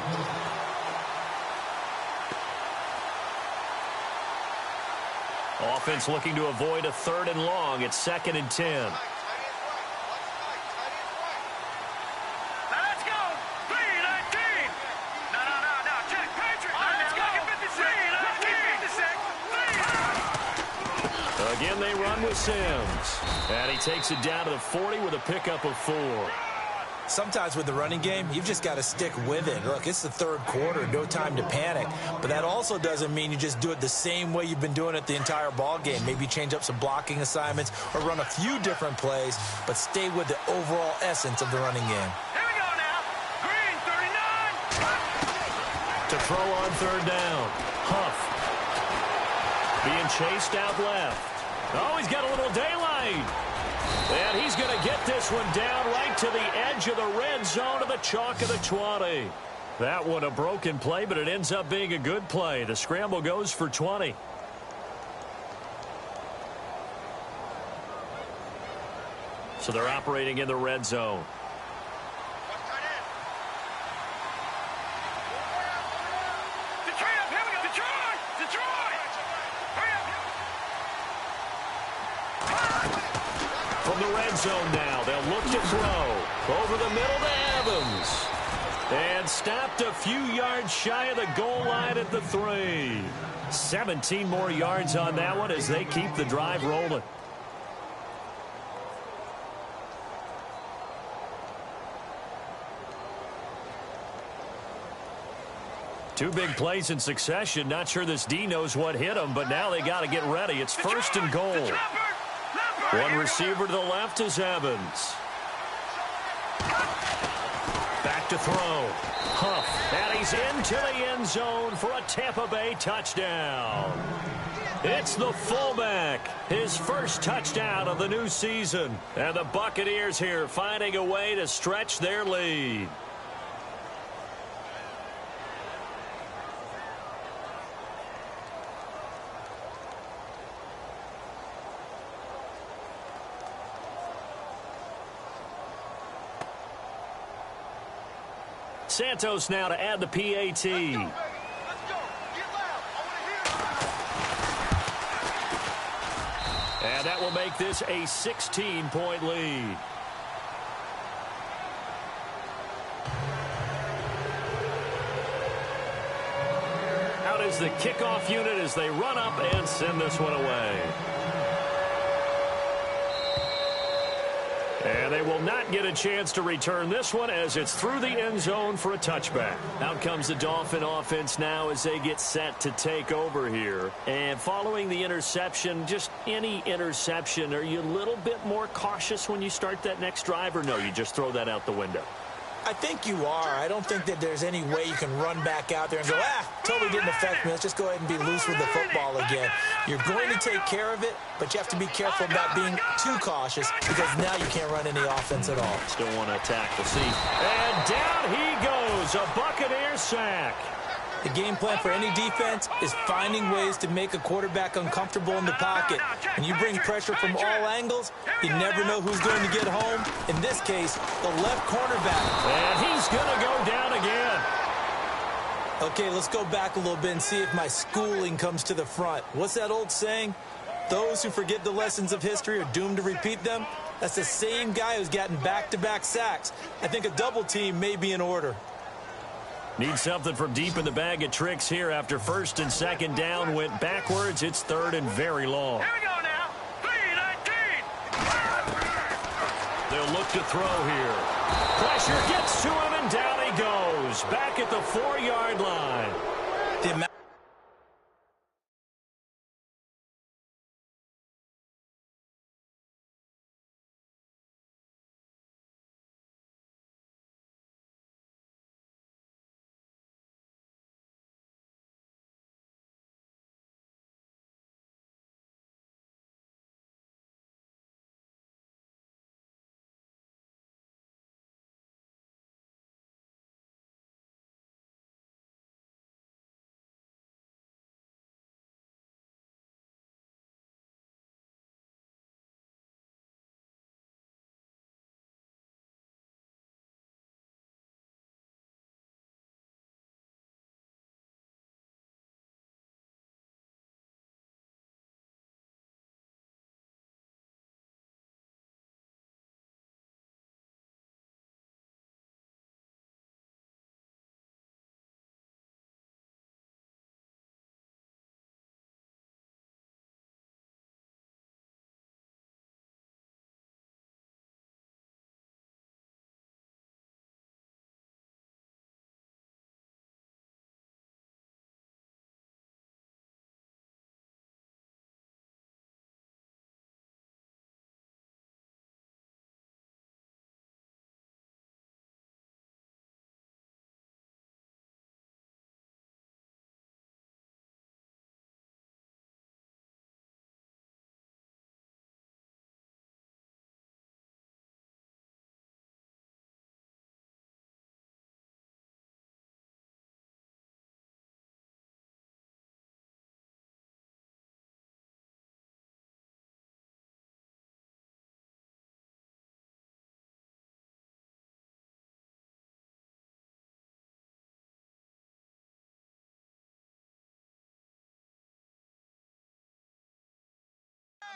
Offense looking to avoid a 3rd and long. It's 2nd and 10. Again, they run with Sims. And he takes it down to the 40 with a pickup of 4. Sometimes with the running game, you've just got to stick with it. Look, it's the 3rd quarter, no time to panic. But that also doesn't mean you just do it the same way you've been doing it the entire ball game. Maybe change up some blocking assignments or run a few different plays, but stay with the overall essence of the running game. Here we go now. Green, 39. To throw on 3rd down. Huff. Being chased out left. Oh, he's got a little daylight. And he's going to get this one down right to the edge of the red zone to the chalk of the 20. That one a broken play, but it ends up being a good play. The scramble goes for 20. So they're operating in the red zone. From the red zone now, they'll look to throw. Over the middle to Evans. And stopped a few yards shy of the goal line at the 3. 17 more yards on that one as they keep the drive rolling. Two big plays in succession. Not sure this D knows what hit him, but now they got to get ready. It's 1st and goal. One receiver to the left is Evans. Back to throw. Huff. And he's into the end zone for a Tampa Bay touchdown. It's the fullback. His first touchdown of the new season. And the Buccaneers here finding a way to stretch their lead. Santos now to add the PAT. And that will make this a 16-point lead. Out is the kickoff unit as they run up and send this one away. And they will not get a chance to return this one as it's through the end zone for a touchback. Out comes the Dolphin offense now as they get set to take over here. And following the interception, just any interception, are you a little bit more cautious when you start that next drive, or no, you just throw that out the window? I think you are. I don't think that there's any way you can run back out there and go, totally didn't affect me. Let's just go ahead and be loose with the football again. You're going to take care of it, but you have to be careful about being too cautious because now you can't run any offense at all. Still want to attack. We'll see. And down he goes. A Buccaneer sack. The game plan for any defense is finding ways to make a quarterback uncomfortable in the pocket. When you bring pressure from all angles, you never know who's going to get home. In this case, the left cornerback. And he's going to go down again. Okay, let's go back a little bit and see if my schooling comes to the front. What's that old saying? Those who forget the lessons of history are doomed to repeat them. That's the same guy who's gotten back-to-back sacks. I think a double team may be in order. Need something from deep in the bag of tricks here after first and second down went backwards. It's third and very long. Here we go now. 3-19. They'll look to throw here. Pressure gets to him, and down he goes. Back at the 4-yard line.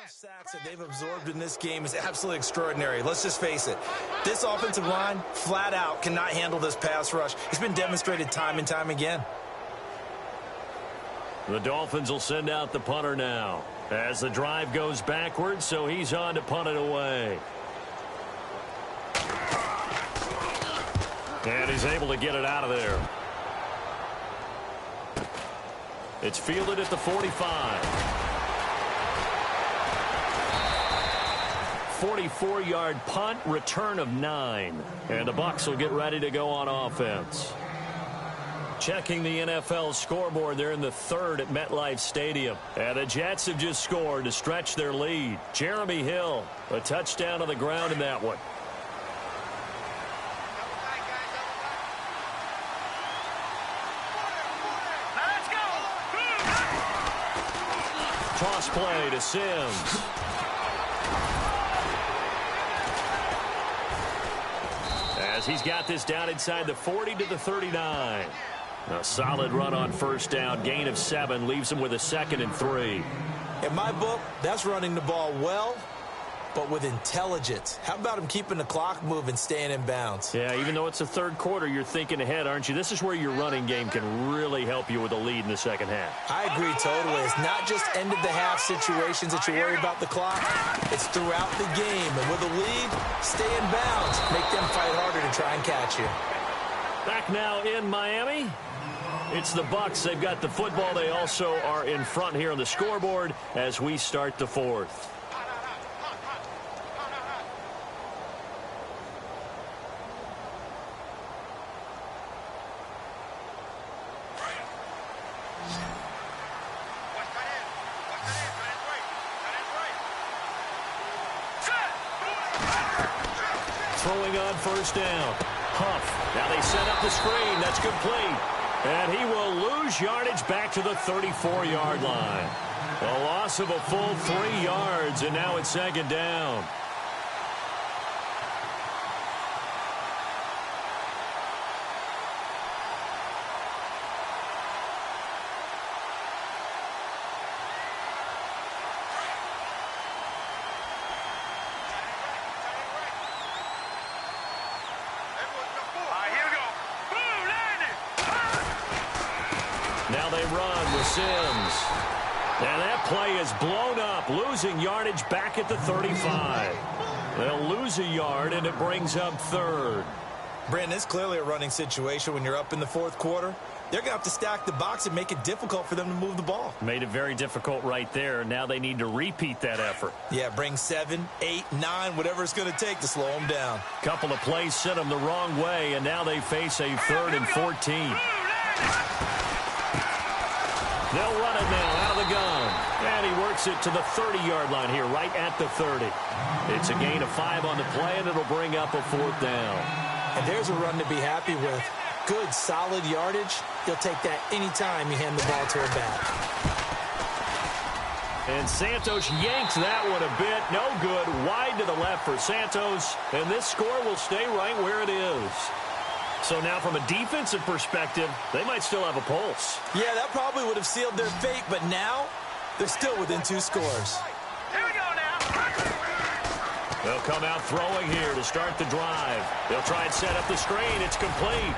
The sacks that they've absorbed in this game is absolutely extraordinary. Let's just face it. This offensive line, flat out, cannot handle this pass rush. It's been demonstrated time and time again. The Dolphins will send out the punter now as the drive goes backwards, so he's on to punt it away. And he's able to get it out of there. It's fielded at the 45. 44-yard punt, return of 9. And the Bucs will get ready to go on offense. Checking the NFL scoreboard, they're in the third at MetLife Stadium. And the Jets have just scored to stretch their lead. Jeremy Hill, a touchdown on the ground in that one. Toss play to Sims. As he's got this down inside the 40 to the 39. A solid run on first down. Gain of 7 leaves him with a 2nd and 3. In my book, that's running the ball well, but with intelligence. How about him keeping the clock moving, staying in bounds? Yeah, even though it's the third quarter, you're thinking ahead, aren't you? This is where your running game can really help you with a lead in the second half. I agree totally. It's not just end-of-the-half situations that you worry about the clock. It's throughout the game. And with a lead, stay in bounds. Make them fight harder to try and catch you. Back now in Miami. It's the Bucs. They've got the football. They also are in front here on the scoreboard as we start the fourth. Throwing on first down. Huff. Now they set up the screen. That's complete. And he will lose yardage back to the 34-yard line. A loss of a full 3 yards, and now it's second down. Now they run with Sims. And that play is blown up, losing yardage back at the 35. They'll lose a yard, and it brings up third. Brandon, it's clearly a running situation when you're up in the fourth quarter. They're going to have to stack the box and make it difficult for them to move the ball. Made it very difficult right there. Now they need to repeat that effort. Yeah, bring 7, 8, 9, whatever it's going to take to slow them down. Couple of plays sent them the wrong way, and now they face a 3rd and 14. They'll run it now out of the gun. And he works it to the 30-yard line here, right at the 30. It's a gain of 5 on the play, and it'll bring up a 4th down. And there's a run to be happy with. Good, solid yardage. He'll take that anytime you hand the ball to a back. And Santos yanked that one a bit. No good. Wide to the left for Santos. And this score will stay right where it is. So now from a defensive perspective, they might still have a pulse. Yeah, that probably would have sealed their fate, but now they're still within 2 scores. Here we go now. They'll come out throwing here to start the drive. They'll try and set up the screen. It's complete.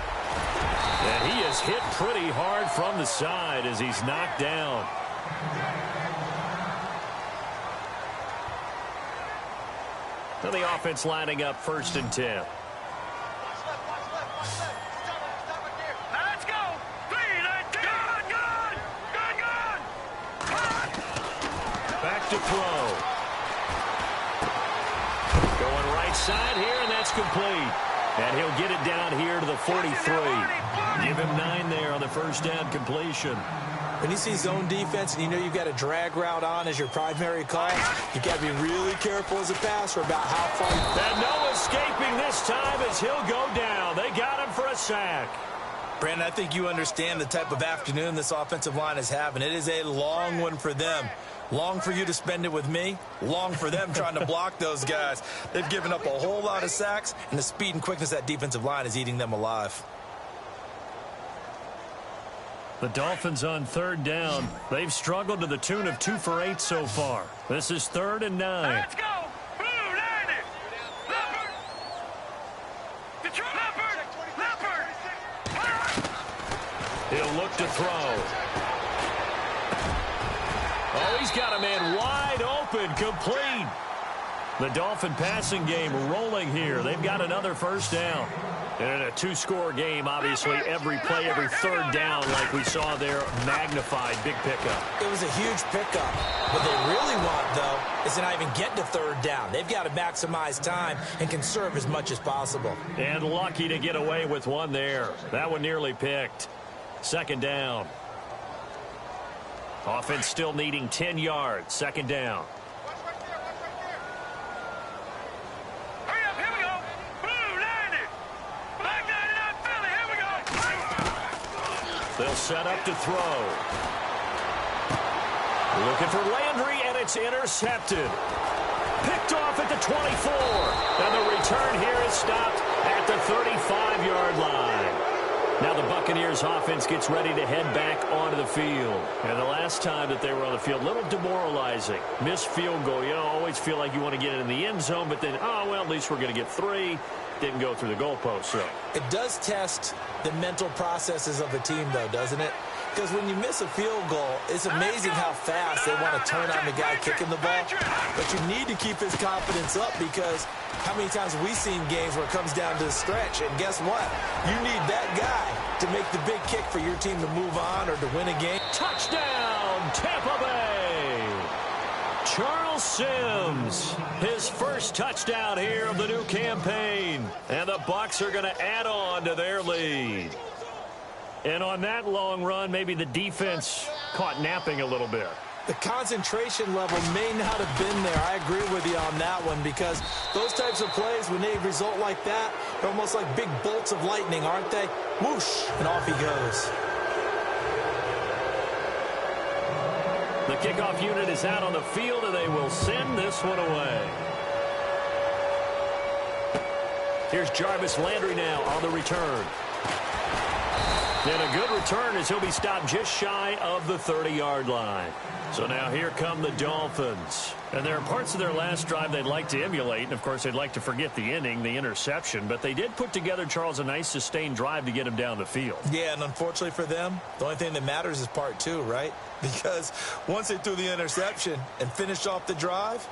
And he is hit pretty hard from the side as he's knocked down. So the offense lining up 1st and 10. Let's go. Back to throw. Going right side here, and that's complete. And he'll get it down here to the 43. Give him 9 there on the 1st down completion. When you see zone defense and you know you've got a drag route on as your primary call, you've got to be really careful as a passer about how far. And no escaping this time as he'll go down. They got him for a sack. Brandon, I think you understand the type of afternoon this offensive line is having. It is a long one for them. Long for you to spend it with me. Long for them trying to block those guys. They've given up a whole lot of sacks, and the speed and quickness of that defensive line is eating them alive. The Dolphins on 3rd down. They've struggled to the tune of 2 for 8 so far. This is 3rd and 9. Let's go. Leopard. He'll look to throw. Oh, he's got a man wide open, complete. The Dolphin passing game rolling here. They've got another 1st down. And in a 2-score game, obviously, every play, every 3rd down, like we saw there, magnified, big pickup. It was a huge pickup. What they really want, though, is to not even get to 3rd down. They've got to maximize time and conserve as much as possible. And lucky to get away with one there. That one nearly picked. 2nd down. Offense still needing 10 yards. 2nd down. They'll set up to throw. Looking for Landry, and it's intercepted. Picked off at the 24. And the return here is stopped at the 35-yard line. Now the Buccaneers offense gets ready to head back onto the field. And the last time that they were on the field, a little demoralizing. Missed field goal. You always feel like you want to get it in the end zone, but then, oh, well, at least we're going to get 3. Didn't go through the goalpost, so. It does test the mental processes of a team, though, doesn't it? Because when you miss a field goal, it's amazing how fast they want to turn on the guy kicking the ball. But you need to keep his confidence up because how many times have we seen games where it comes down to the stretch? And guess what? You need that guy to make the big kick for your team to move on or to win a game. Touchdown, Tampa Bay! Charles Sims, his first touchdown here of the new campaign. And the Bucs are going to add on to their lead. And on that long run, maybe the defense caught napping a little bit. The concentration level may not have been there. I agree with you on that one because those types of plays, when they result like that, They're almost like big bolts of lightning, aren't they? Whoosh, and off he goes. The kickoff unit is out on the field, and they will send this one away. Here's Jarvis Landry now on the return. And a good return as he'll be stopped just shy of the 30-yard line. So now here come the Dolphins. And there are parts of their last drive they'd like to emulate. And, of course, they'd like to forget the inning, the interception. But they did put together, Charles, a nice sustained drive to get him down the field. Yeah, and unfortunately for them, the only thing that matters is part two, right? Because once they threw the interception and finished off the drive,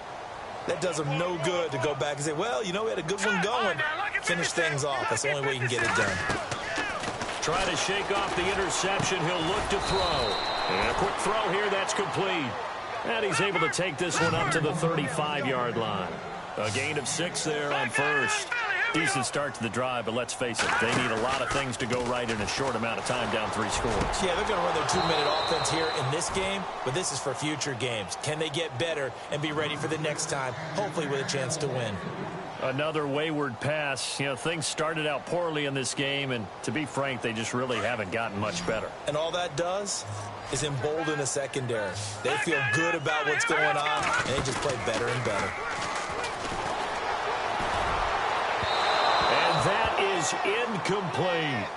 that does them no good to go back and say, well, you know, we had a good one going. Finish things off. That's the only way you can get it done. Try to shake off the interception. He'll look to throw. And a quick throw here. That's complete. And he's able to take this one up to the 35-yard line. A gain of 6 there on first. Decent start to the drive, but let's face it, they need a lot of things to go right in a short amount of time, down 3 scores. Yeah, they're going to run their 2-minute offense here in this game, but this is for future games. Can they get better and be ready for the next time, hopefully with a chance to win? Another wayward pass. You know, things started out poorly in this game, and to be frank, they just really haven't gotten much better. And all that does is embolden the secondary. They feel good about what's going on, and they just play better and better. And that is incomplete.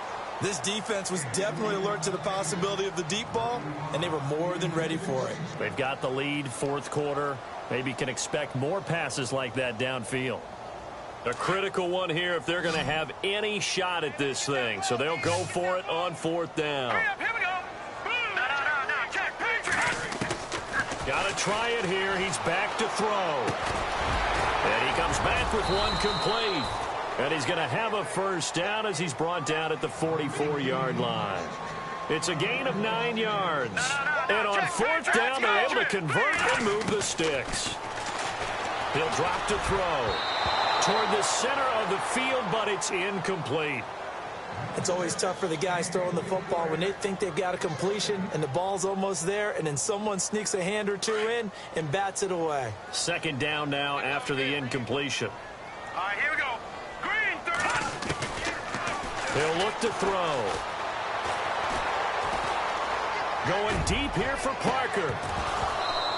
This defense was definitely alert to the possibility of the deep ball, and they were more than ready for it. They've got the lead, 4th quarter. Maybe can expect more passes like that downfield. A critical one here if they're going to have any shot at this thing. So they'll go for it on 4th down. Hurry up, here we go. No, check, Got to try it here. He's back to throw. And he comes back with one complete. And he's going to have a first down as he's brought down at the 44-yard line. It's a gain of 9 yards. And on 4th down, they're able to convert and move the sticks. He'll drop to throw toward the center of the field, but it's incomplete. It's always tough for the guys throwing the football when they think they've got a completion and the ball's almost there, and then someone sneaks a hand or two in and bats it away. 2nd down now after the incompletion. All right, here we go. Green, 30. He'll look to throw. Going deep here for Parker.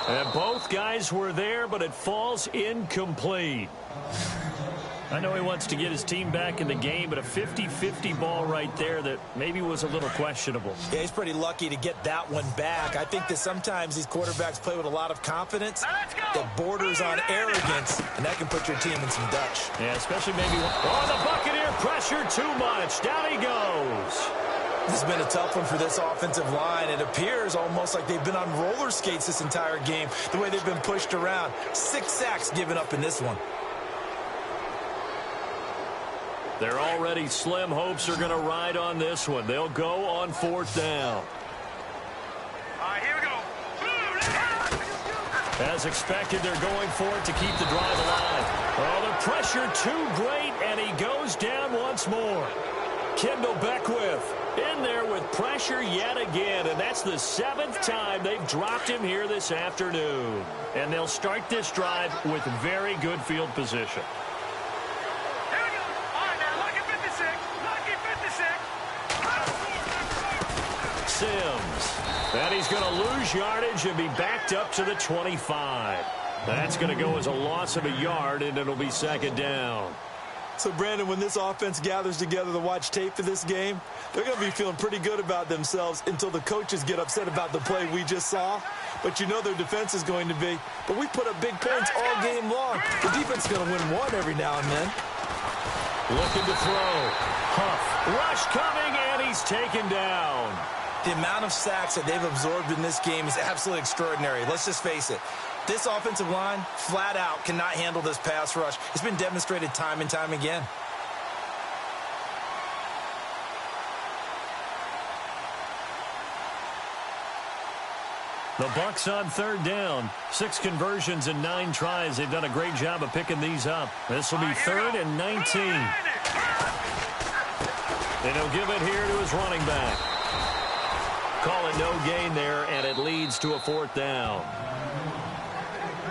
And both guys were there, but it falls incomplete. I know he wants to get his team back in the game, but a 50-50 ball right there that maybe was a little questionable. Yeah, he's pretty lucky to get that one back. I think that sometimes these quarterbacks play with a lot of confidence that borders on arrogance, and that can put your team in some Dutch. Yeah, especially maybe the Buccaneer pressure too much. Down he goes. This has been a tough one for this offensive line. It appears almost like they've been on roller skates this entire game, the way they've been pushed around. 6 sacks given up in this one. They're already slim hopes are going to ride on this one. They'll go on 4th down. All right, here we go. As expected, they're going for it to keep the drive alive. Oh, the pressure too great, and he goes down once more. Kendall Beckwith in there with pressure yet again, and that's the 7th time they've dropped him here this afternoon. And they'll start this drive with very good field position. Here we go. All right, now, lucky 56. Lucky 56. Sims. And he's going to lose yardage and be backed up to the 25. That's going to go as a loss of a yard, and it'll be 2nd down. So, Brandon, when this offense gathers together to watch tape for this game, they're going to be feeling pretty good about themselves until the coaches get upset about the play we just saw. But you know their defense is going to be. But we put up big points all game long. The defense is going to win one every now and then. Looking to throw. Huff. Rush coming, and he's taken down. The amount of sacks that they've absorbed in this game is absolutely extraordinary. Let's just face it. This offensive line, flat out, cannot handle this pass rush. It's been demonstrated time and time again. The Bucs on 3rd down. 6 conversions and 9 tries. They've done a great job of picking these up. This will be 3rd and 19. And he'll give it here to his running back. Call it no gain there, and it leads to a 4th down.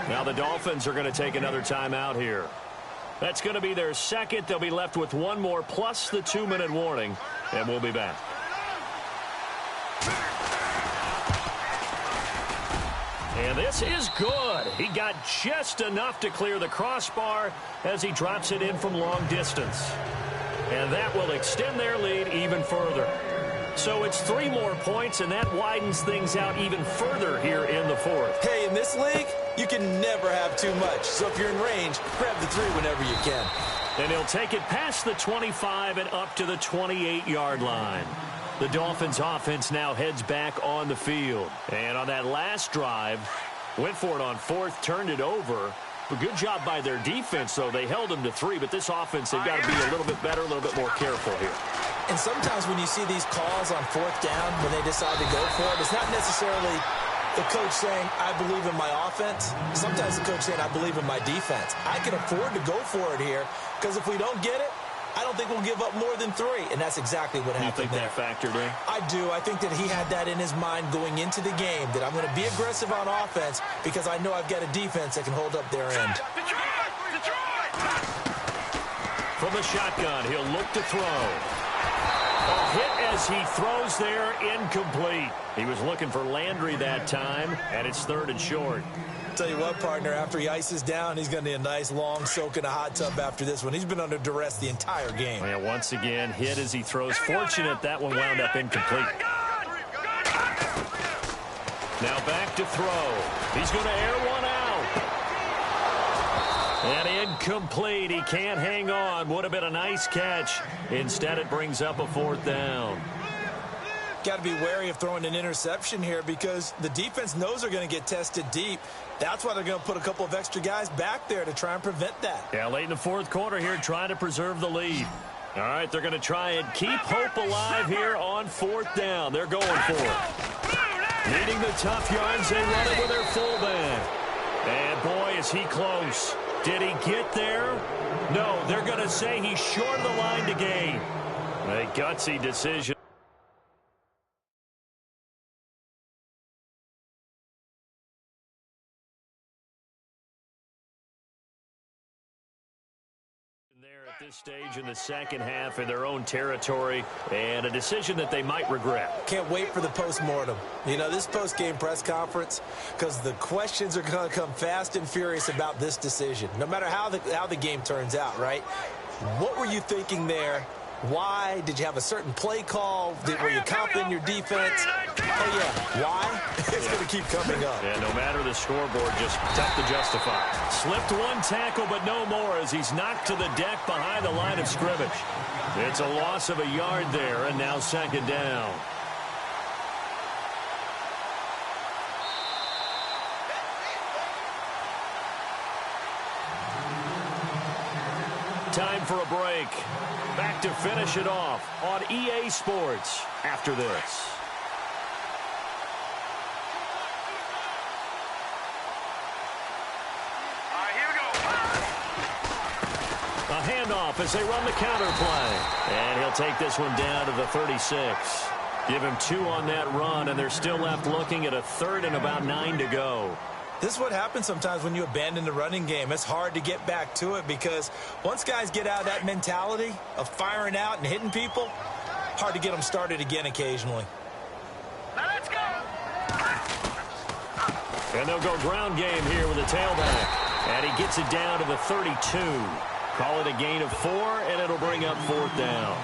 Now the Dolphins are going to take another timeout here. That's going to be their second. They'll be left with one more plus the 2-minute warning, and we'll be back. And this is good. He got just enough to clear the crossbar as he drops it in from long distance. And that will extend their lead even further. So it's 3 more points, and that widens things out even further here in the fourth. Hey, in this league, you can never have too much. So if you're in range, grab the 3 whenever you can. And he'll take it past the 25 and up to the 28-yard line. The Dolphins offense now heads back on the field. And on that last drive, went for it on 4th, turned it over. A good job by their defense, though. They held them to 3, but this offense, they've got to be a little bit better, a little bit more careful here. And sometimes when you see these calls on 4th down, when they decide to go for it, it's not necessarily the coach saying, I believe in my offense. Sometimes the coach saying, I believe in my defense. I can afford to go for it here, because if we don't get it, I don't think we'll give up more than 3, and that's exactly what happened there. You think that factored in? I do. I think that he had that in his mind going into the game, that I'm going to be aggressive on offense because I know I've got a defense that can hold up their end. From the shotgun, he'll look to throw. A hit as he throws there, incomplete. He was looking for Landry that time, and it's 3rd and short. Tell you what, partner, after he ices down, he's going to need a nice long soak in a hot tub after this one. He's been under duress the entire game. And once again, hit as he throws. Fortunate that one wound up incomplete. Now back to throw. He's going to air one out. And incomplete. He can't hang on. Would have been a nice catch. Instead, it brings up a 4th down. Got to be wary of throwing an interception here because the defense knows they're going to get tested deep. That's why they're going to put a couple of extra guys back there to try and prevent that. Yeah, late in the 4th quarter here, trying to preserve the lead. All right, they're going to try and keep hope alive here on 4th down. They're going for it. Needing the tough yards, they run it with their fullback. And boy, is he close. Did he get there? No, they're going to say he's short of the line to gain. A gutsy decision. There at this stage in the second half in their own territory, and a decision that they might regret. Can't wait for the postmortem. You know, this post-game press conference, because the questions are going to come fast and furious about this decision, no matter how the game turns out, right? What were you thinking there? Why? Did you have a certain play call? Were you confident in your defense? Oh, yeah. Why? It's going to keep coming up. Yeah, no matter the scoreboard, just tough to justify. Slipped one tackle, but no more as he's knocked to the deck behind the line of scrimmage. It's a loss of a yard there, and now 2nd down. Time for a break. Back to finish it off on EA Sports after this. A handoff as they run the counter play. And he'll take this one down to the 36. Give him 2 on that run, and they're still left looking at a 3rd and about 9 to go. This is what happens sometimes when you abandon the running game. It's hard to get back to it because once guys get out of that mentality of firing out and hitting people, hard to get them started again occasionally. Now let's go. And they'll go ground game here with a tailback. And he gets it down to the 32. Call it a gain of 4, and it'll bring up 4th down.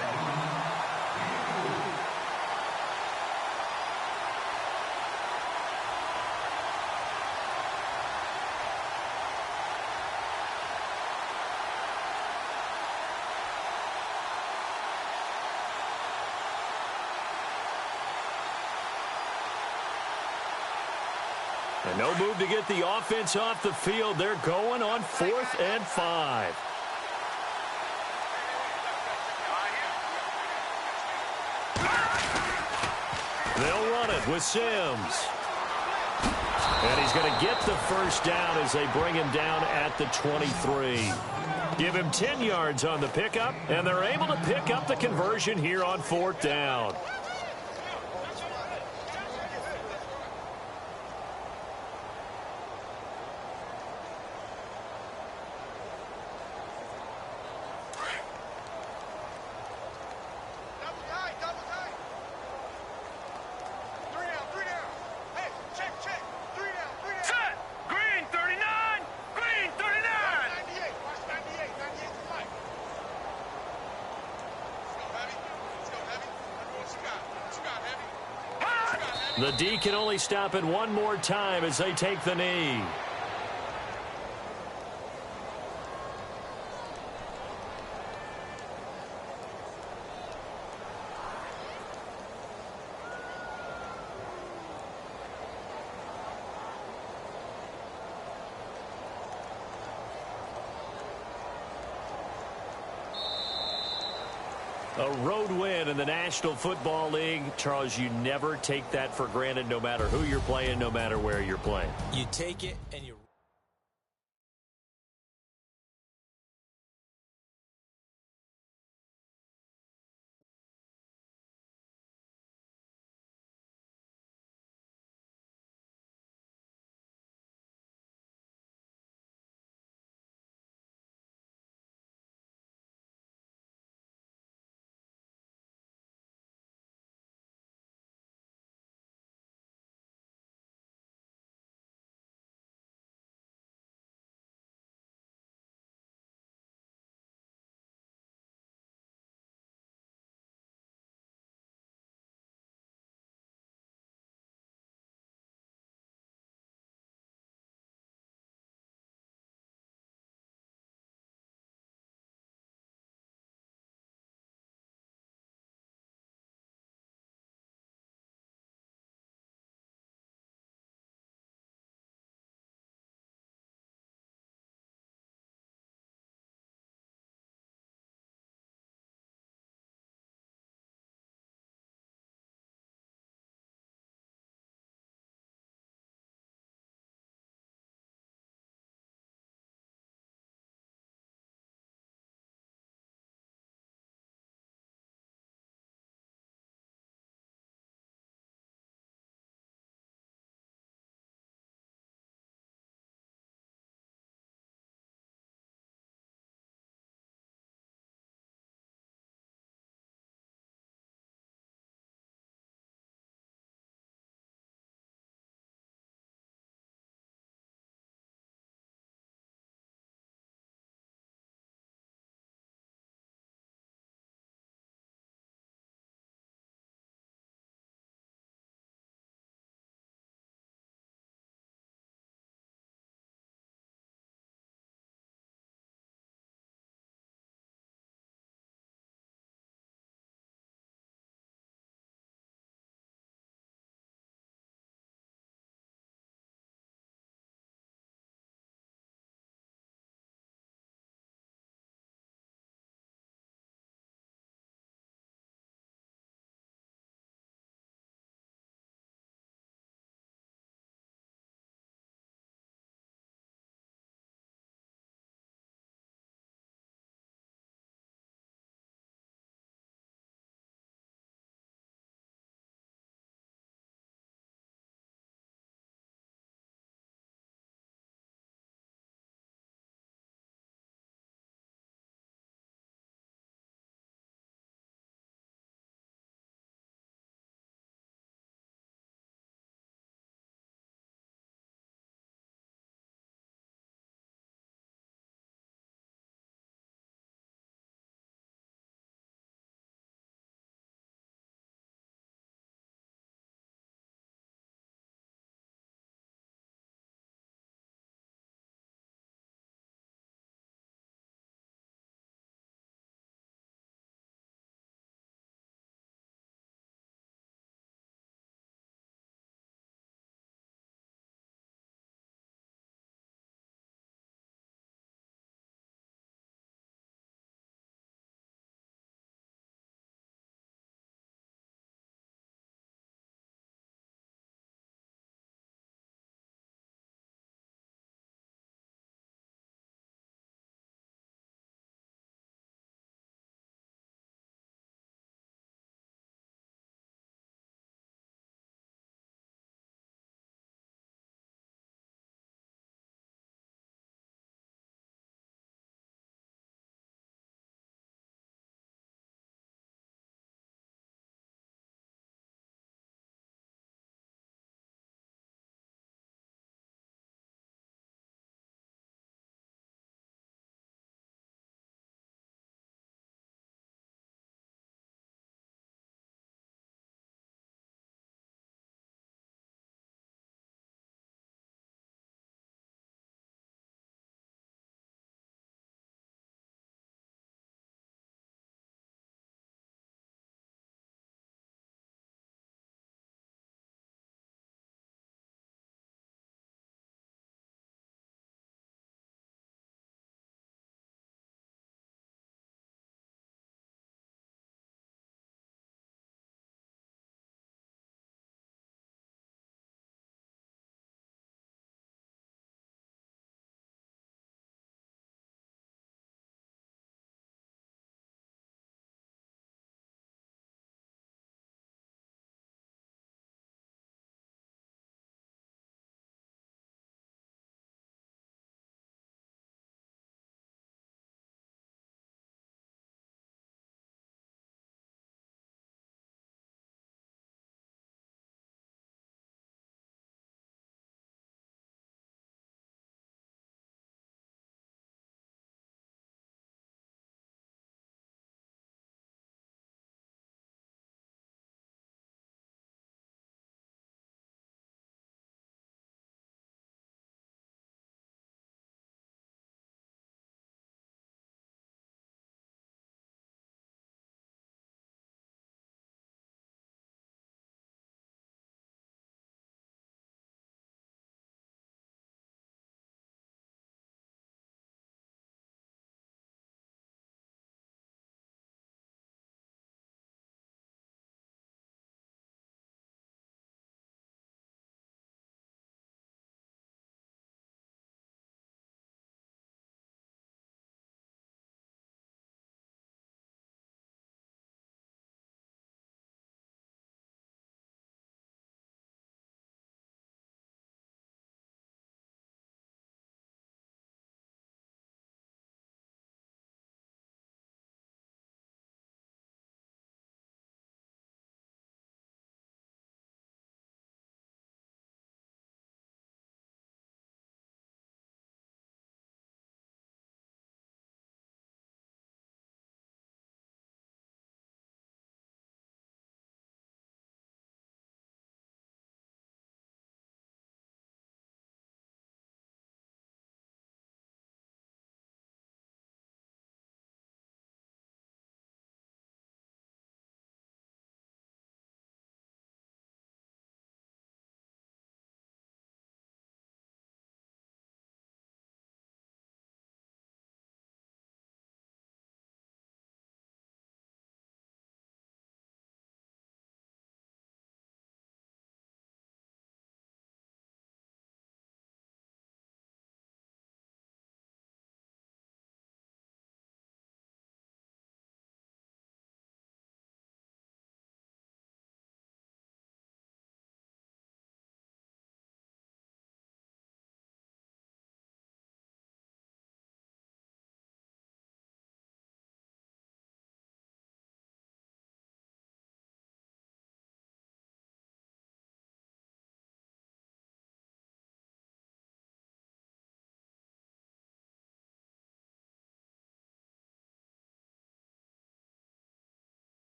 And no move to get the offense off the field. They're going on 4th and 5. They'll run it with Sims. And he's going to get the 1st down as they bring him down at the 23. Give him 10 yards on the pickup, and they're able to pick up the conversion here on 4th down. The D can only stop it one more time as they take the knee. A road win in the National Football League. Charles, you never take that for granted, no matter who you're playing, no matter where you're playing. You take it and you